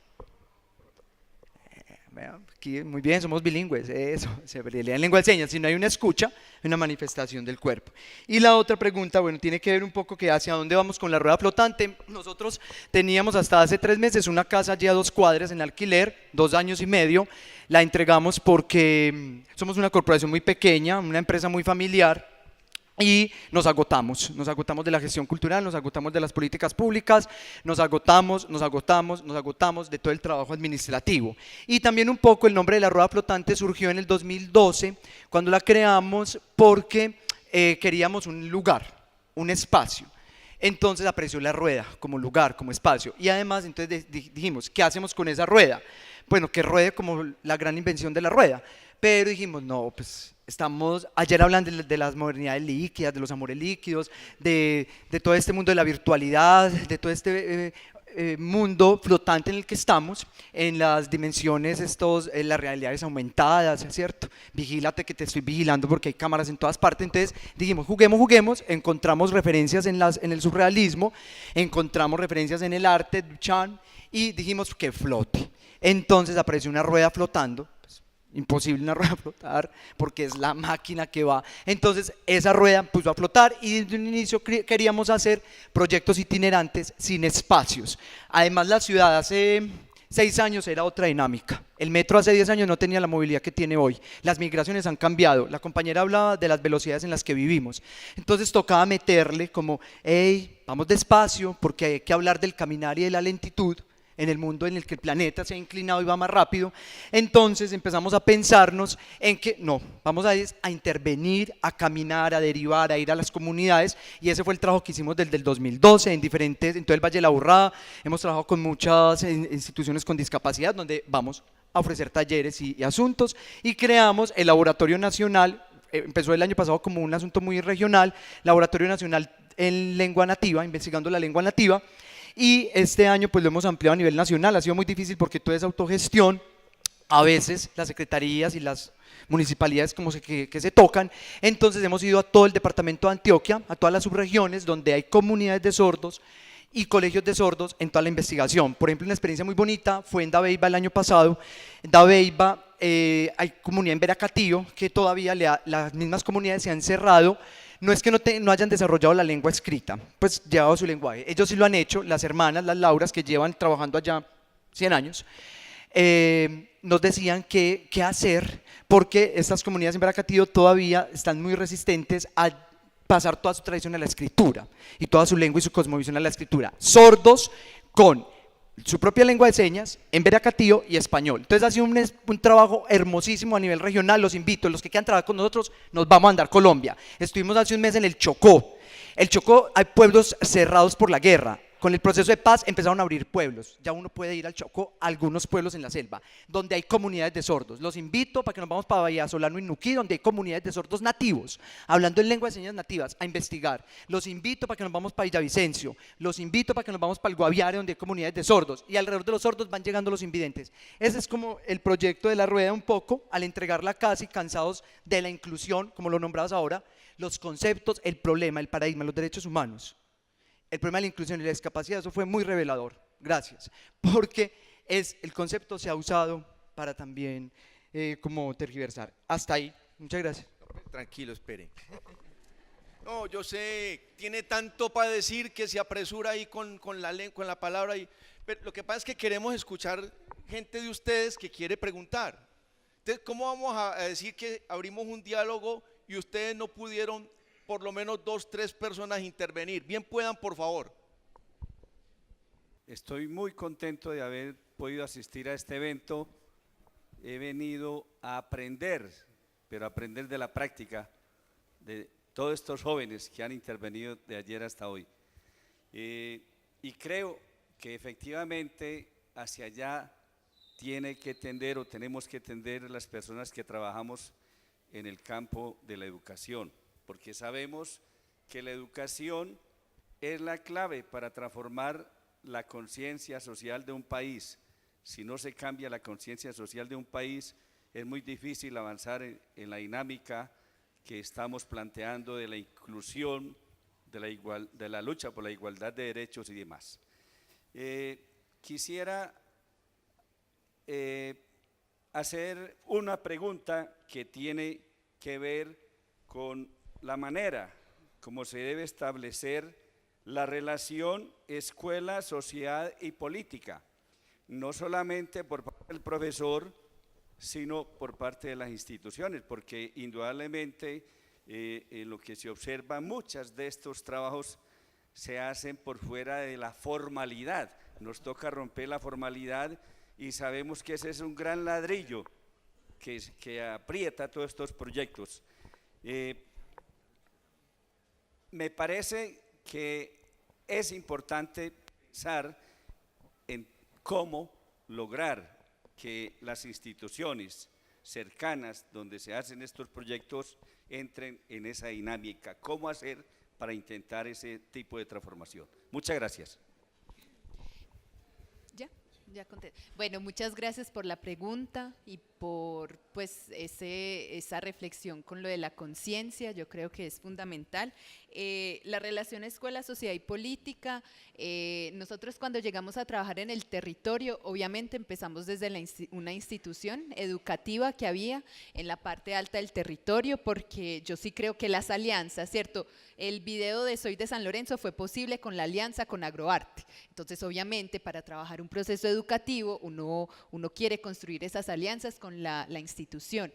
S2: Aquí, muy bien, somos bilingües, eso, se aplaudiría en lengua de señas. Si no hay una escucha, hay una manifestación del cuerpo. Y la otra pregunta, bueno, tiene que ver un poco que hacia dónde vamos con la rueda flotante. Nosotros teníamos hasta hace 3 meses una casa allí a 2 cuadras en alquiler, 2 años y medio. La entregamos porque somos una corporación muy pequeña, una empresa muy familiar. Y nos agotamos de la gestión cultural, nos agotamos de las políticas públicas, nos agotamos de todo el trabajo administrativo. Y también un poco el nombre de la rueda flotante surgió en el 2012, cuando la creamos, porque queríamos un lugar, un espacio. Entonces apareció la rueda como lugar, como espacio. Y además entonces dijimos, ¿qué hacemos con esa rueda? Bueno, que ruede como la gran invención de la rueda. Pero dijimos, no, pues ayer hablan de las modernidades líquidas, de los amores líquidos, de todo este mundo de la virtualidad, de todo este mundo flotante en el que estamos, en las dimensiones, las realidades aumentadas, ¿cierto? Vigílate que te estoy vigilando porque hay cámaras en todas partes. Entonces dijimos, juguemos, encontramos referencias en el surrealismo, encontramos referencias en el arte, Duchamp, y dijimos que flote. Entonces apareció una rueda flotando. Imposible una rueda flotar porque es la máquina que va. Entonces esa rueda puso a flotar y desde un inicio queríamos hacer proyectos itinerantes sin espacios. Además la ciudad hace 6 años era otra dinámica. El metro hace 10 años no tenía la movilidad que tiene hoy. Las migraciones han cambiado. La compañera hablaba de las velocidades en las que vivimos. Entonces tocaba meterle como, hey, vamos despacio porque hay que hablar del caminar y de la lentitud en el mundo en el que el planeta se ha inclinado y va más rápido. Entonces empezamos a pensarnos en que no, vamos a intervenir, a caminar, a derivar, a ir a las comunidades, y ese fue el trabajo que hicimos desde el 2012 en todo el Valle de la Burrada. Hemos trabajado con muchas instituciones con discapacidad donde vamos a ofrecer talleres y asuntos, y creamos el Laboratorio Nacional. Empezó el año pasado como un asunto muy regional, Laboratorio Nacional en lengua nativa, investigando la lengua nativa, y este año pues lo hemos ampliado a nivel nacional. Ha sido muy difícil porque toda esa autogestión, a veces las secretarías y las municipalidades como que se tocan, entonces hemos ido a todo el departamento de Antioquia, a todas las subregiones donde hay comunidades de sordos y colegios de sordos en toda la investigación. Por ejemplo, una experiencia muy bonita fue en Dabeiba el año pasado. En Dabeiba hay comunidad en Veracatío que todavía las mismas comunidades se han cerrado. No es que no hayan desarrollado la lengua escrita, pues llevado su lenguaje. Ellos sí lo han hecho, las hermanas, las Lauras, que llevan trabajando allá 100 años, nos decían qué hacer, porque estas comunidades en Veracatío todavía están muy resistentes a pasar toda su tradición a la escritura y toda su lengua y su cosmovisión a la escritura. Sordos con su propia lengua de señas en Veracatío y español. Entonces ha sido un trabajo hermosísimo a nivel regional. Los invito, los que quieran trabajar con nosotros, nos vamos a andar Colombia. Estuvimos hace un mes en el Chocó. El Chocó, hay pueblos cerrados por la guerra. Con el proceso de paz empezaron a abrir pueblos. Ya uno puede ir al Chocó, a algunos pueblos en la selva, donde hay comunidades de sordos. Los invito para que nos vamos para Bahía Solano y Nuquí, donde hay comunidades de sordos nativos, hablando en lengua de señas nativas, a investigar. Los invito para que nos vamos para Villavicencio. Los invito para que nos vamos para el Guaviare, donde hay comunidades de sordos. Y alrededor de los sordos van llegando los invidentes. Ese es como el proyecto de la rueda un poco, al entregarla casi cansados de la inclusión, como lo nombrabas ahora, los conceptos, el problema, el paradigma, los derechos humanos. El problema de la inclusión y la discapacidad, eso fue muy revelador, gracias, porque el concepto se ha usado para también como tergiversar. Hasta ahí, muchas gracias.
S1: Tranquilo, espere. No, yo sé, tiene tanto para decir que se apresura ahí con la palabra. Pero lo que pasa es que queremos escuchar gente de ustedes que quiere preguntar. Entonces, ¿cómo vamos a decir que abrimos un diálogo y ustedes no pudieron por lo menos 2, 3 personas intervenir? Bien puedan, por favor.
S5: Estoy muy contento de haber podido asistir a este evento. He venido a aprender, pero aprender de la práctica de todos estos jóvenes que han intervenido de ayer hasta hoy. Y creo que efectivamente hacia allá tiene que tender o tenemos que tender las personas que trabajamos en el campo de la educación, porque sabemos que la educación es la clave para transformar la conciencia social de un país. Si no se cambia la conciencia social de un país, es muy difícil avanzar en la dinámica que estamos planteando de la inclusión, de la lucha por la igualdad de derechos y demás. Quisiera hacer una pregunta que tiene que ver con la manera como se debe establecer la relación escuela, sociedad y política, no solamente por parte del profesor, sino por parte de las instituciones, porque indudablemente en lo que se observa, muchos de estos trabajos se hacen por fuera de la formalidad. Nos toca romper la formalidad y sabemos que ese es un gran ladrillo que aprieta todos estos proyectos. Me parece que es importante pensar en cómo lograr que las instituciones cercanas donde se hacen estos proyectos entren en esa dinámica. ¿Cómo hacer para intentar ese tipo de transformación? Muchas gracias.
S4: Ya conté. Bueno, muchas gracias por la pregunta y por pues esa reflexión con lo de la conciencia. Yo creo que es fundamental. La relación escuela, sociedad y política, nosotros cuando llegamos a trabajar en el territorio, obviamente empezamos desde una institución educativa que había en la parte alta del territorio, porque yo sí creo que las alianzas, ¿cierto? El video de Soy de San Lorenzo fue posible con la alianza con Agroarte. Entonces, obviamente, para trabajar un proceso educativo, uno quiere construir esas alianzas con la institución.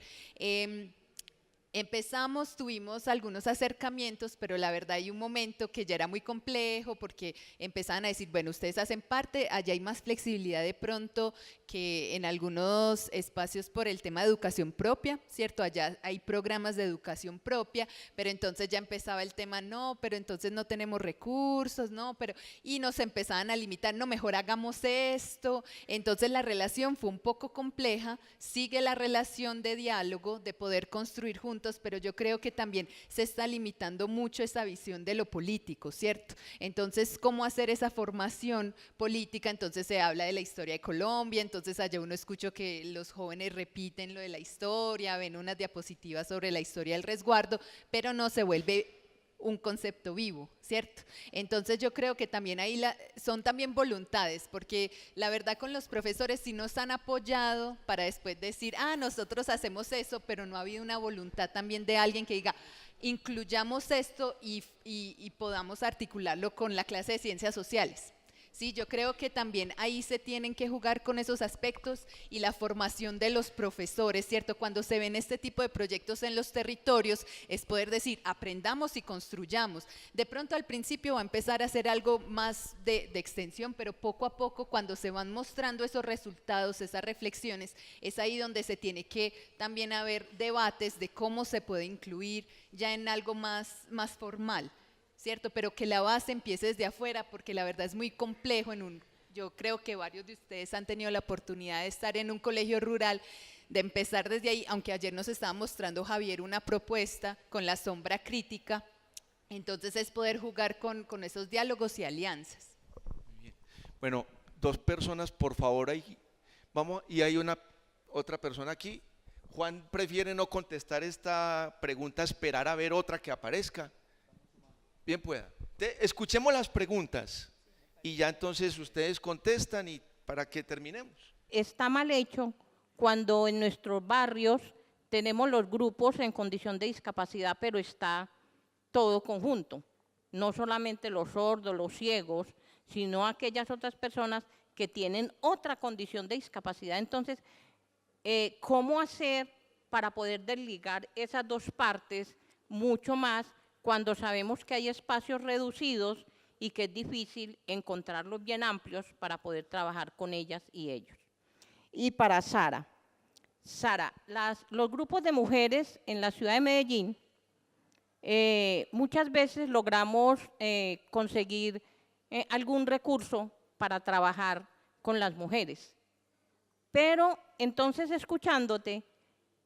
S4: Empezamos, tuvimos algunos acercamientos, pero la verdad hay un momento que ya era muy complejo porque empezaban a decir, bueno, ustedes hacen parte, allá hay más flexibilidad de pronto que en algunos espacios por el tema de educación propia, ¿cierto? Allá hay programas de educación propia, pero entonces ya empezaba el tema, no, pero entonces no tenemos recursos, no, pero, y nos empezaban a limitar, no, mejor hagamos esto. Entonces la relación fue un poco compleja, sigue la relación de diálogo, de poder construir juntos puntos, pero yo creo que también se está limitando mucho esa visión de lo político, ¿cierto? Entonces, ¿cómo hacer esa formación política? Entonces se habla de la historia de Colombia, entonces allá uno escucha que los jóvenes repiten lo de la historia, ven unas diapositivas sobre la historia del resguardo, pero no se vuelve un concepto vivo, ¿cierto? Entonces yo creo que también ahí son también voluntades, porque la verdad con los profesores sí nos han apoyado para después decir, nosotros hacemos eso, pero no ha habido una voluntad también de alguien que diga, incluyamos esto y podamos articularlo con la clase de ciencias sociales. Sí, yo creo que también ahí se tienen que jugar con esos aspectos y la formación de los profesores, ¿cierto? Cuando se ven este tipo de proyectos en los territorios, es poder decir, aprendamos y construyamos. De pronto al principio va a empezar a ser algo más de extensión, pero poco a poco cuando se van mostrando esos resultados, esas reflexiones, es ahí donde se tiene que también haber debates de cómo se puede incluir ya en algo más formal, ¿cierto? Pero que la base empiece desde afuera, porque la verdad es muy complejo. Yo creo que varios de ustedes han tenido la oportunidad de estar en un colegio rural, de empezar desde ahí, aunque ayer nos estaba mostrando Javier una propuesta con la sombra crítica, entonces es poder jugar con esos diálogos y alianzas.
S1: Bien. Bueno, 2 personas, por favor, ahí. Vamos, y hay otra persona aquí. Juan prefiere no contestar esta pregunta, esperar a ver otra que aparezca. Bien pueda. Escuchemos las preguntas y ya entonces ustedes contestan y para que terminemos.
S6: Está mal hecho cuando en nuestros barrios tenemos los grupos en condición de discapacidad, pero está todo conjunto. No solamente los sordos, los ciegos, sino aquellas otras personas que tienen otra condición de discapacidad. Entonces, ¿cómo hacer para poder desligar esas dos partes mucho más cuando sabemos que hay espacios reducidos y que es difícil encontrarlos bien amplios para poder trabajar con ellas y ellos? Y para Sara, los grupos de mujeres en la ciudad de Medellín, muchas veces logramos conseguir algún recurso para trabajar con las mujeres, pero entonces escuchándote,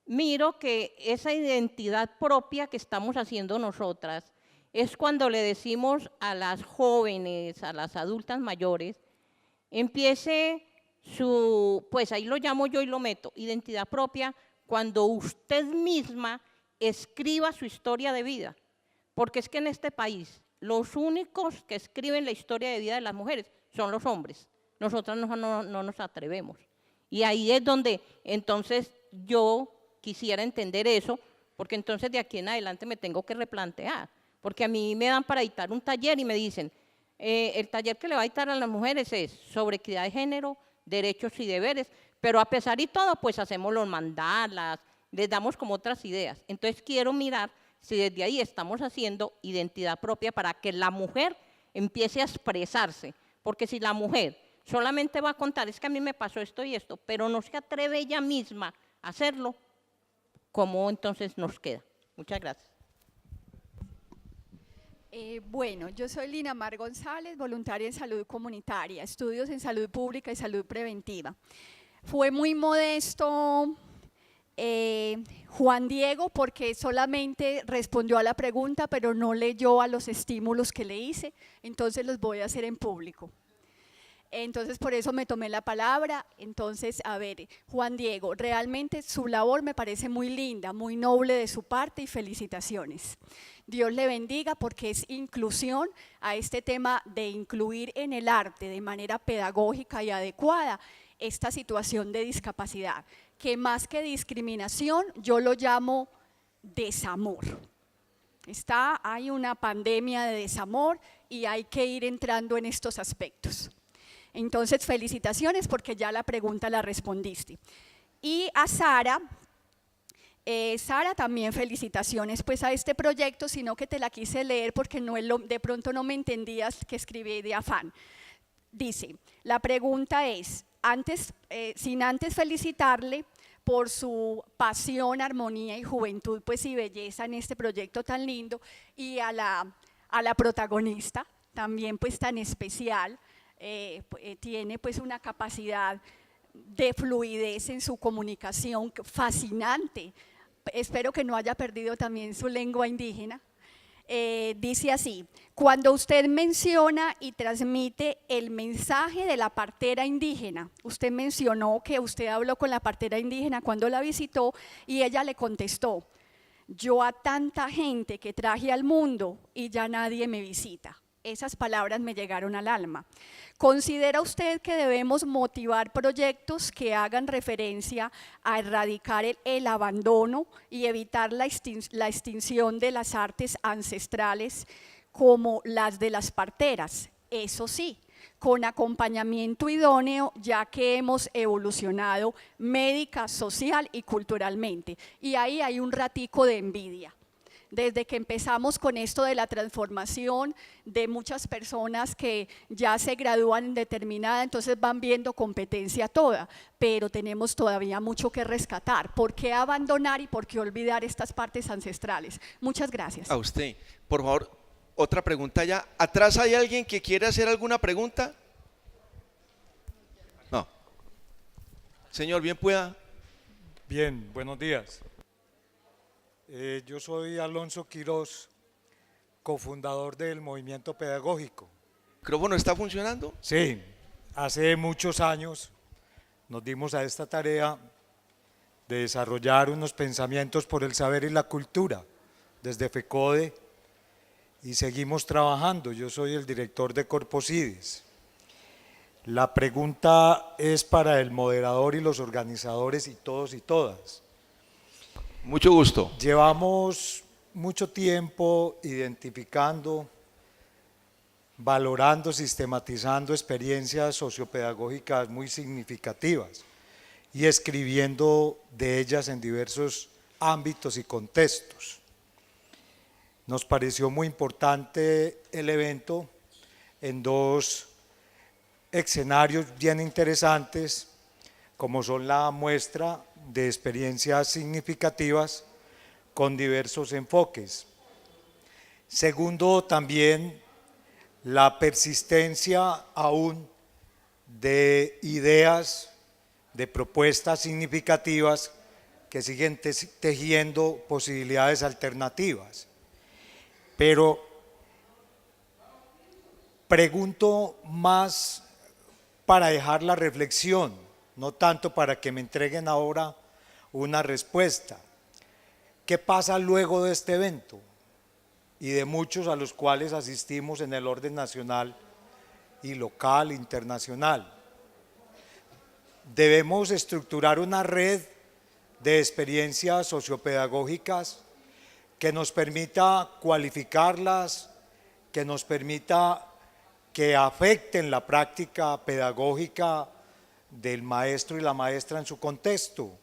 S6: miro que esa identidad propia que estamos haciendo nosotras es cuando le decimos a las jóvenes, a las adultas mayores, empiece pues ahí lo llamo yo y lo meto, identidad propia, cuando usted misma escriba su historia de vida, porque es que en este país los únicos que escriben la historia de vida de las mujeres son los hombres, nosotras no nos atrevemos, y ahí es donde entonces yo quisiera entender eso, porque entonces de aquí en adelante me tengo que replantear, porque a mí me dan para dictar un taller y me dicen, el taller que le va a dictar a las mujeres es sobre equidad de género, derechos y deberes, pero a pesar y todo, pues hacemos los mandalas, les damos como otras ideas. Entonces quiero mirar si desde ahí estamos haciendo identidad propia para que la mujer empiece a expresarse, porque si la mujer solamente va a contar, es que a mí me pasó esto y esto, pero no se atreve ella misma a hacerlo, ¿cómo entonces nos queda? Muchas gracias.
S7: Bueno, yo soy Lina Mar González, voluntaria en salud comunitaria, estudios en salud pública y salud preventiva. Fue muy modesto Juan Diego porque solamente respondió a la pregunta, pero no leyó a los estímulos que le hice, entonces los voy a hacer en público. Entonces por eso me tomé la palabra. Entonces, a ver, Juan Diego, realmente su labor me parece muy linda, muy noble de su parte y felicitaciones. Dios le bendiga porque es inclusión a este tema de incluir en el arte de manera pedagógica y adecuada esta situación de discapacidad, que más que discriminación yo lo llamo desamor. Hay una pandemia de desamor y hay que ir entrando en estos aspectos. Entonces, felicitaciones porque ya la pregunta la respondiste. Y a Sara, Sara, también felicitaciones pues a este proyecto, sino que te la quise leer porque de pronto no me entendías que escribí de afán. Dice, la pregunta es, sin antes felicitarle por su pasión, armonía y juventud pues y belleza en este proyecto tan lindo, y a la protagonista también pues tan especial, tiene pues una capacidad de fluidez en su comunicación fascinante, espero que no haya perdido también su lengua indígena. Dice así: cuando usted menciona y transmite el mensaje de la partera indígena, usted mencionó que usted habló con la partera indígena cuando la visitó y ella le contestó: yo a tanta gente que traje al mundo y ya nadie me visita. Esas palabras me llegaron al alma. ¿Considera usted que debemos motivar proyectos que hagan referencia a erradicar el abandono y evitar la extinción de las artes ancestrales como las de las parteras? Eso sí, con acompañamiento idóneo, ya que hemos evolucionado médica, social y culturalmente. Y ahí hay un ratico de envidia. Desde que empezamos con esto de la transformación de muchas personas que ya se gradúan en determinada, entonces van viendo competencia toda, pero tenemos todavía mucho que rescatar. ¿Por qué abandonar y por qué olvidar estas partes ancestrales? Muchas gracias.
S1: A usted, por favor, otra pregunta ya. ¿Atrás hay alguien que quiere hacer alguna pregunta? No. Señor, bien pueda.
S8: Bien, buenos días. Yo soy Alonso Quirós, cofundador del Movimiento Pedagógico.
S1: ¿El micrófono está funcionando?
S8: Sí, hace muchos años nos dimos a esta tarea de desarrollar unos pensamientos por el saber y la cultura desde FECODE y seguimos trabajando. Yo soy el director de Corposides. La pregunta es para el moderador y los organizadores y todos y todas.
S1: Mucho gusto.
S8: Llevamos mucho tiempo identificando, valorando, sistematizando experiencias sociopedagógicas muy significativas y escribiendo de ellas en diversos ámbitos y contextos. Nos pareció muy importante el evento en dos escenarios bien interesantes, como son la muestra de experiencias significativas con diversos enfoques. Segundo, también la persistencia aún de ideas, de propuestas significativas que siguen tejiendo posibilidades alternativas. Pero pregunto más para dejar la reflexión, no tanto para que me entreguen ahora una respuesta. ¿Qué pasa luego de este evento? Y de muchos a los cuales asistimos en el orden nacional y local, internacional. Debemos estructurar una red de experiencias sociopedagógicas que nos permita cualificarlas, que nos permita que afecten la práctica pedagógica del maestro y la maestra en su contexto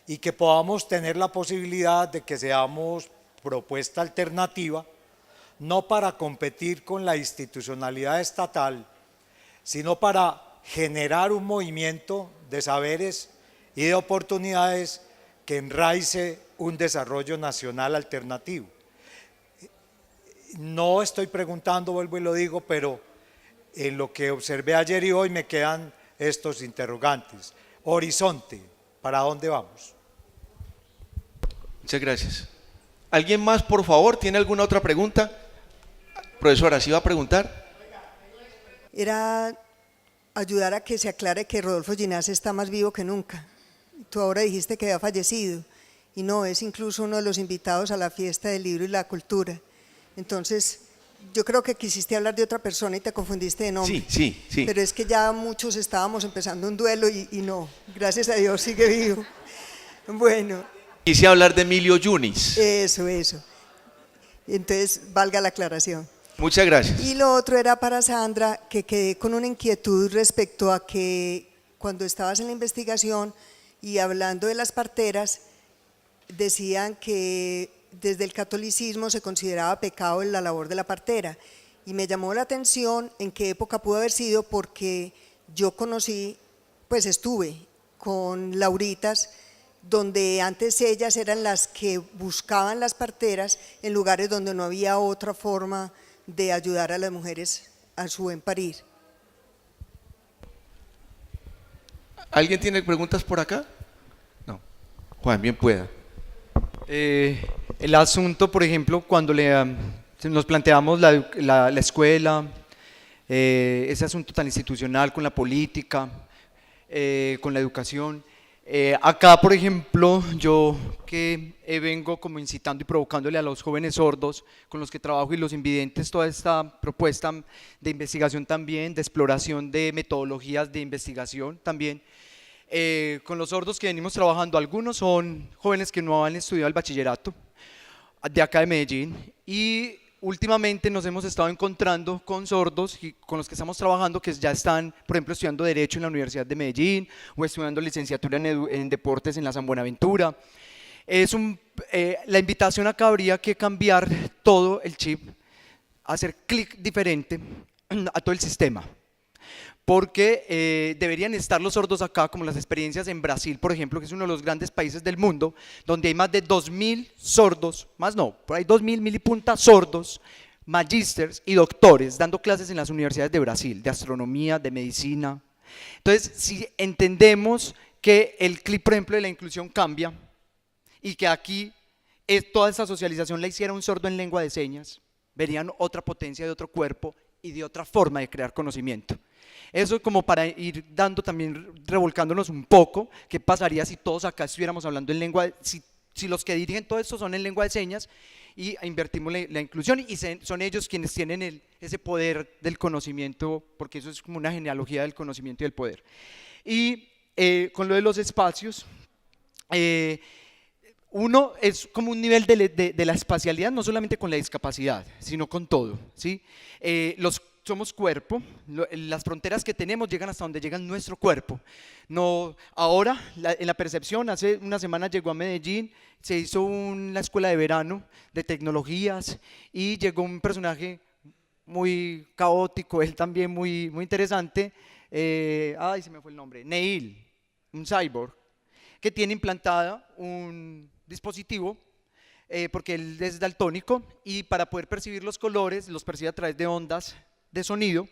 S8: y que podamos tener la posibilidad de que seamos propuesta alternativa, no para competir con la institucionalidad estatal, sino para generar un movimiento de saberes y de oportunidades que enraice un desarrollo nacional alternativo. No estoy preguntando, vuelvo y lo digo, pero en lo que observé ayer y hoy me quedan estos interrogantes. Horizonte, ¿para dónde vamos?
S1: Muchas gracias. ¿Alguien más, por favor? ¿Tiene alguna otra pregunta? Profesora, ¿sí va a preguntar?
S9: Era ayudar a que se aclare que Rodolfo Ginás está más vivo que nunca. Tú ahora dijiste que había fallecido y no, es incluso uno de los invitados a la fiesta del libro y la cultura. Entonces, yo creo que quisiste hablar de otra persona y te confundiste de nombre.
S1: Sí.
S9: Pero es que ya muchos estábamos empezando un duelo y no, gracias a Dios sigue vivo. Bueno.
S1: Quise hablar de Emilio Yunis.
S9: Eso. Entonces, valga la aclaración.
S1: Muchas gracias.
S9: Y lo otro era para Sandra, que quedé con una inquietud respecto a que cuando estabas en la investigación y hablando de las parteras, decían que desde el catolicismo se consideraba pecado en la labor de la partera. Y me llamó la atención en qué época pudo haber sido, porque yo conocí, pues estuve con Lauritas, donde antes ellas eran las que buscaban las parteras en lugares donde no había otra forma de ayudar a las mujeres a su buen parir.
S1: ¿Alguien tiene preguntas por acá? No. Juan, bien pueda.
S2: El asunto, por ejemplo, cuando nos planteamos la escuela, ese asunto tan institucional con la política, con la educación. Acá, por ejemplo, yo que vengo como incitando y provocándole a los jóvenes sordos con los que trabajo y los invidentes toda esta propuesta de investigación también, de exploración de metodologías de investigación también. Con los sordos que venimos trabajando, algunos son jóvenes que no han estudiado el bachillerato de acá de Medellín, y últimamente nos hemos estado encontrando con sordos y con los que estamos trabajando que ya están, por ejemplo, estudiando Derecho en la Universidad de Medellín o estudiando licenciatura en Deportes en la San Buenaventura. La invitación acá habría que cambiar todo el chip, hacer clic diferente a todo el sistema, porque deberían estar los sordos acá, como las experiencias en Brasil, por ejemplo, que es uno de los grandes países del mundo, donde hay más de 2.000 sordos, más no, por ahí 2.000, 1.000 y punta sordos, magísters y doctores dando clases en las universidades de Brasil, de astronomía, de medicina. Entonces, si entendemos que el clip, por ejemplo, de la inclusión cambia y que aquí toda esa socialización la hiciera un sordo en lengua de señas, verían otra potencia de otro cuerpo y de otra forma de crear conocimiento. Eso como para ir dando también, revolcándonos un poco, qué pasaría si todos acá estuviéramos hablando en lengua, si los que dirigen todo esto son en lengua de señas y invertimos la inclusión, y son ellos quienes tienen ese poder del conocimiento, porque eso es como una genealogía del conocimiento y del poder. Y con lo de los espacios, uno es como un nivel de la espacialidad, no solamente con la discapacidad, sino con todo, ¿sí? Somos cuerpo, las fronteras que tenemos llegan hasta donde llega nuestro cuerpo. No, ahora, en la percepción, hace una semana llegó a Medellín, se hizo una escuela de verano de tecnologías y llegó un personaje muy caótico, él también muy interesante, se me fue el nombre, Neil, un cyborg, que tiene implantada un dispositivo porque él es daltónico y para poder percibir los colores los percibe a través de ondas de sonido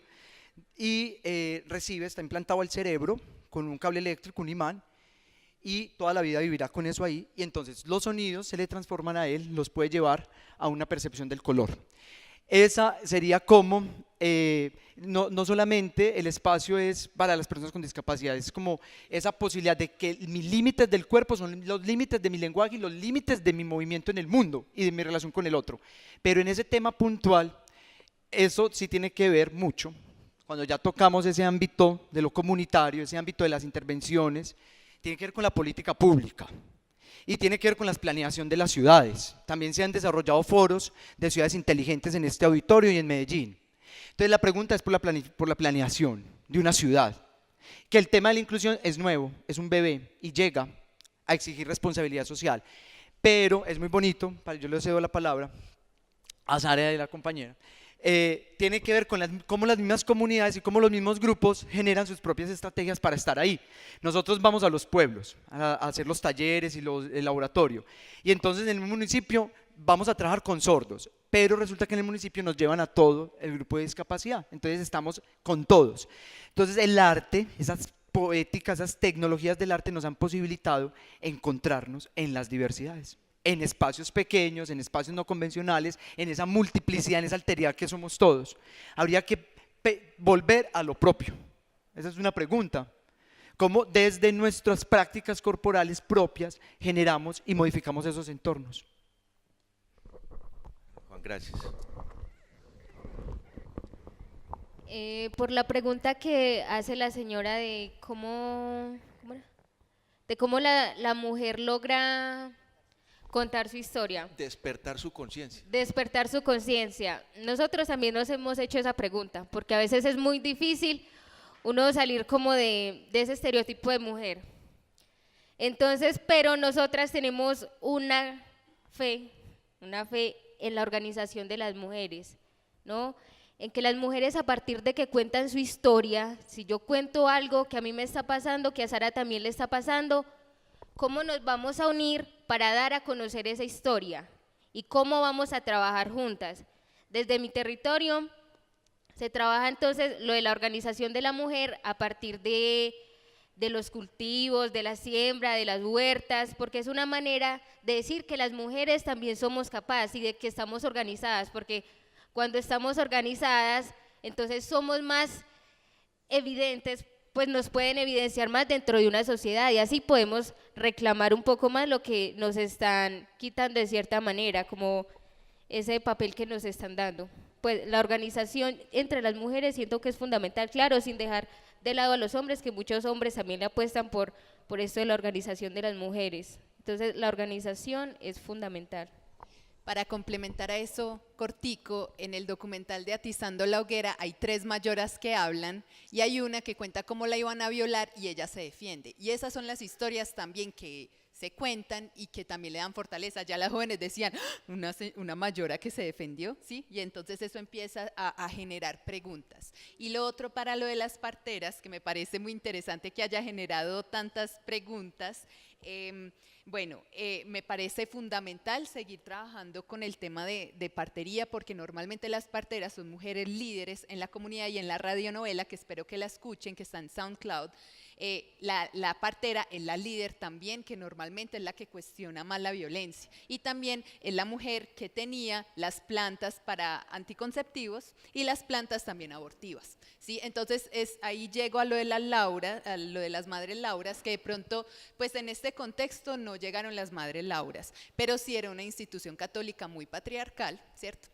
S2: y está implantado al cerebro con un cable eléctrico, un imán, y toda la vida vivirá con eso ahí, y entonces los sonidos se le transforman a él, los puede llevar a una percepción del color. Esa sería como, no solamente el espacio es para las personas con discapacidad, es como esa posibilidad de que mis límites del cuerpo son los límites de mi lenguaje y los límites de mi movimiento en el mundo y de mi relación con el otro. Pero en ese tema puntual, eso sí tiene que ver mucho, cuando ya tocamos ese ámbito de lo comunitario, ese ámbito de las intervenciones, tiene que ver con la política pública y tiene que ver con la planeación de las ciudades. También se han desarrollado foros de ciudades inteligentes en este auditorio y en Medellín. Entonces la pregunta es por la planeación de una ciudad, que el tema de la inclusión es nuevo, es un bebé y llega a exigir responsabilidad social, pero es muy bonito, yo le cedo la palabra a Sara y a la compañera. Tiene que ver con cómo las mismas comunidades y cómo los mismos grupos generan sus propias estrategias para estar ahí. Nosotros vamos a los pueblos a hacer los talleres y el laboratorio, y entonces en el municipio vamos a trabajar con sordos, pero resulta que en el municipio nos llevan a todo el grupo de discapacidad, entonces estamos con todos. Entonces el arte, esas poéticas, esas tecnologías del arte nos han posibilitado encontrarnos en las diversidades, en espacios pequeños, en espacios no convencionales, en esa multiplicidad, en esa alteridad que somos todos. Habría que volver a lo propio. Esa es una pregunta. ¿Cómo desde nuestras prácticas corporales propias generamos y modificamos esos entornos?
S1: Juan, gracias.
S3: Por la pregunta que hace la señora de cómo la mujer logra contar su historia.
S1: Despertar su conciencia.
S3: Despertar su conciencia. Nosotros también nos hemos hecho esa pregunta, porque a veces es muy difícil uno salir como de ese estereotipo de mujer. Entonces, pero nosotras tenemos una fe en la organización de las mujeres, ¿no? En que las mujeres, a partir de que cuentan su historia, si yo cuento algo que a mí me está pasando, que a Sara también le está pasando, ¿cómo nos vamos a unir para dar a conocer esa historia? ¿Y cómo vamos a trabajar juntas? Desde mi territorio se trabaja entonces lo de la organización de la mujer a partir de de los cultivos, de la siembra, de las huertas, porque es una manera de decir que las mujeres también somos capaces y de que estamos organizadas, porque cuando estamos organizadas, entonces somos más evidentes, pues nos pueden evidenciar más dentro de una sociedad y así podemos reclamar un poco más lo que nos están quitando de cierta manera, como ese papel que nos están dando. Pues la organización entre las mujeres siento que es fundamental, claro, sin dejar de lado a los hombres, que muchos hombres también le apuestan por esto de la organización de las mujeres. Entonces la organización es fundamental.
S4: Para complementar a eso, cortico, en el documental de Atizando la Hoguera hay 3 mayoras que hablan y hay una que cuenta cómo la iban a violar y ella se defiende. Y esas son las historias también que se cuentan y que también le dan fortaleza. Ya las jóvenes decían, ¡ah! Una mayora que se defendió, ¿sí? Y entonces eso empieza a generar preguntas. Y lo otro para lo de las parteras, que me parece muy interesante que haya generado tantas preguntas, me parece fundamental seguir trabajando con el tema de partería, porque normalmente las parteras son mujeres líderes en la comunidad y en la radionovela, que espero que la escuchen, que está en SoundCloud. La partera es la líder también, que normalmente es la que cuestiona más la violencia, y también es la mujer que tenía las plantas para anticonceptivos y las plantas también abortivas, ¿sí? Entonces ahí llego a lo de las Laura, a lo de las madres Lauras, que de pronto pues en este contexto no llegaron las madres Lauras, pero sí era una institución católica muy patriarcal, ¿cierto?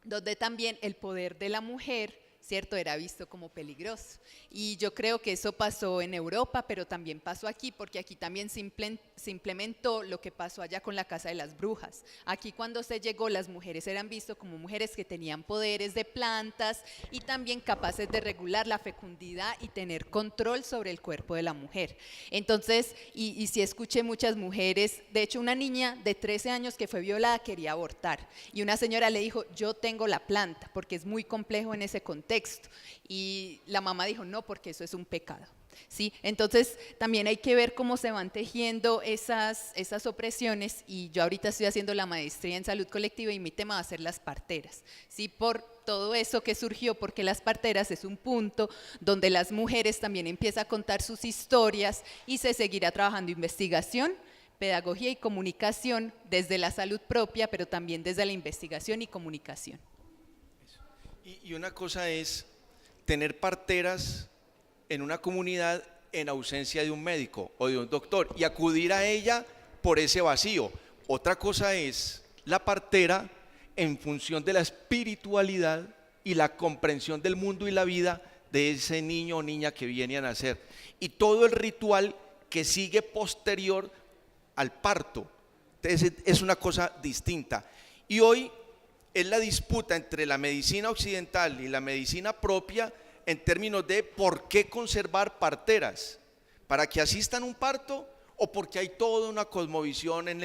S4: Donde también el poder de la mujer, ¿cierto?, era visto como peligroso. Y yo creo que eso pasó en Europa, pero también pasó aquí, porque aquí también se implementó lo que pasó allá con la Casa de las Brujas. Aquí cuando se llegó, las mujeres eran vistas como mujeres que tenían poderes de plantas y también capaces de regular la fecundidad y tener control sobre el cuerpo de la mujer. Entonces, y sí escuché muchas mujeres, de hecho una niña de 13 años que fue violada quería abortar, y una señora le dijo, yo tengo la planta, porque es muy complejo en ese contexto. Y la mamá dijo, no, porque eso es un pecado, ¿sí? Entonces también hay que ver cómo se van tejiendo esas opresiones, y yo ahorita estoy haciendo la maestría en salud colectiva y mi tema va a ser las parteras, ¿sí? Por todo eso que surgió, porque las parteras es un punto donde las mujeres también empiezan a contar sus historias y se seguirá trabajando investigación, pedagogía y comunicación desde la salud propia, pero también desde la investigación y comunicación.
S1: Y una cosa es tener parteras en una comunidad en ausencia de un médico o de un doctor y acudir a ella por ese vacío. Otra cosa es la partera en función de la espiritualidad y la comprensión del mundo y la vida de ese niño o niña que viene a nacer. Y todo el ritual que sigue posterior al parto. Entonces, es una cosa distinta. Y hoy es la disputa entre la medicina occidental y la medicina propia en términos de por qué conservar parteras, para que asistan a un parto o porque hay toda una cosmovisión en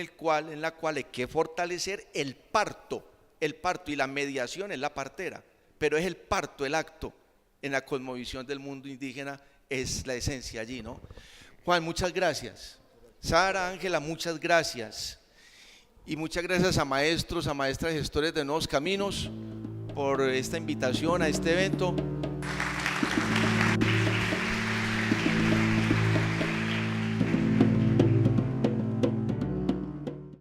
S1: la cual hay que fortalecer el parto y la mediación es la partera, pero es el parto, el acto, en la cosmovisión del mundo indígena es la esencia allí, ¿no? Juan, muchas gracias. Sara, Ángela, muchas gracias. Y muchas gracias a maestros, a maestras, gestores de Nuevos Caminos por esta invitación a este evento.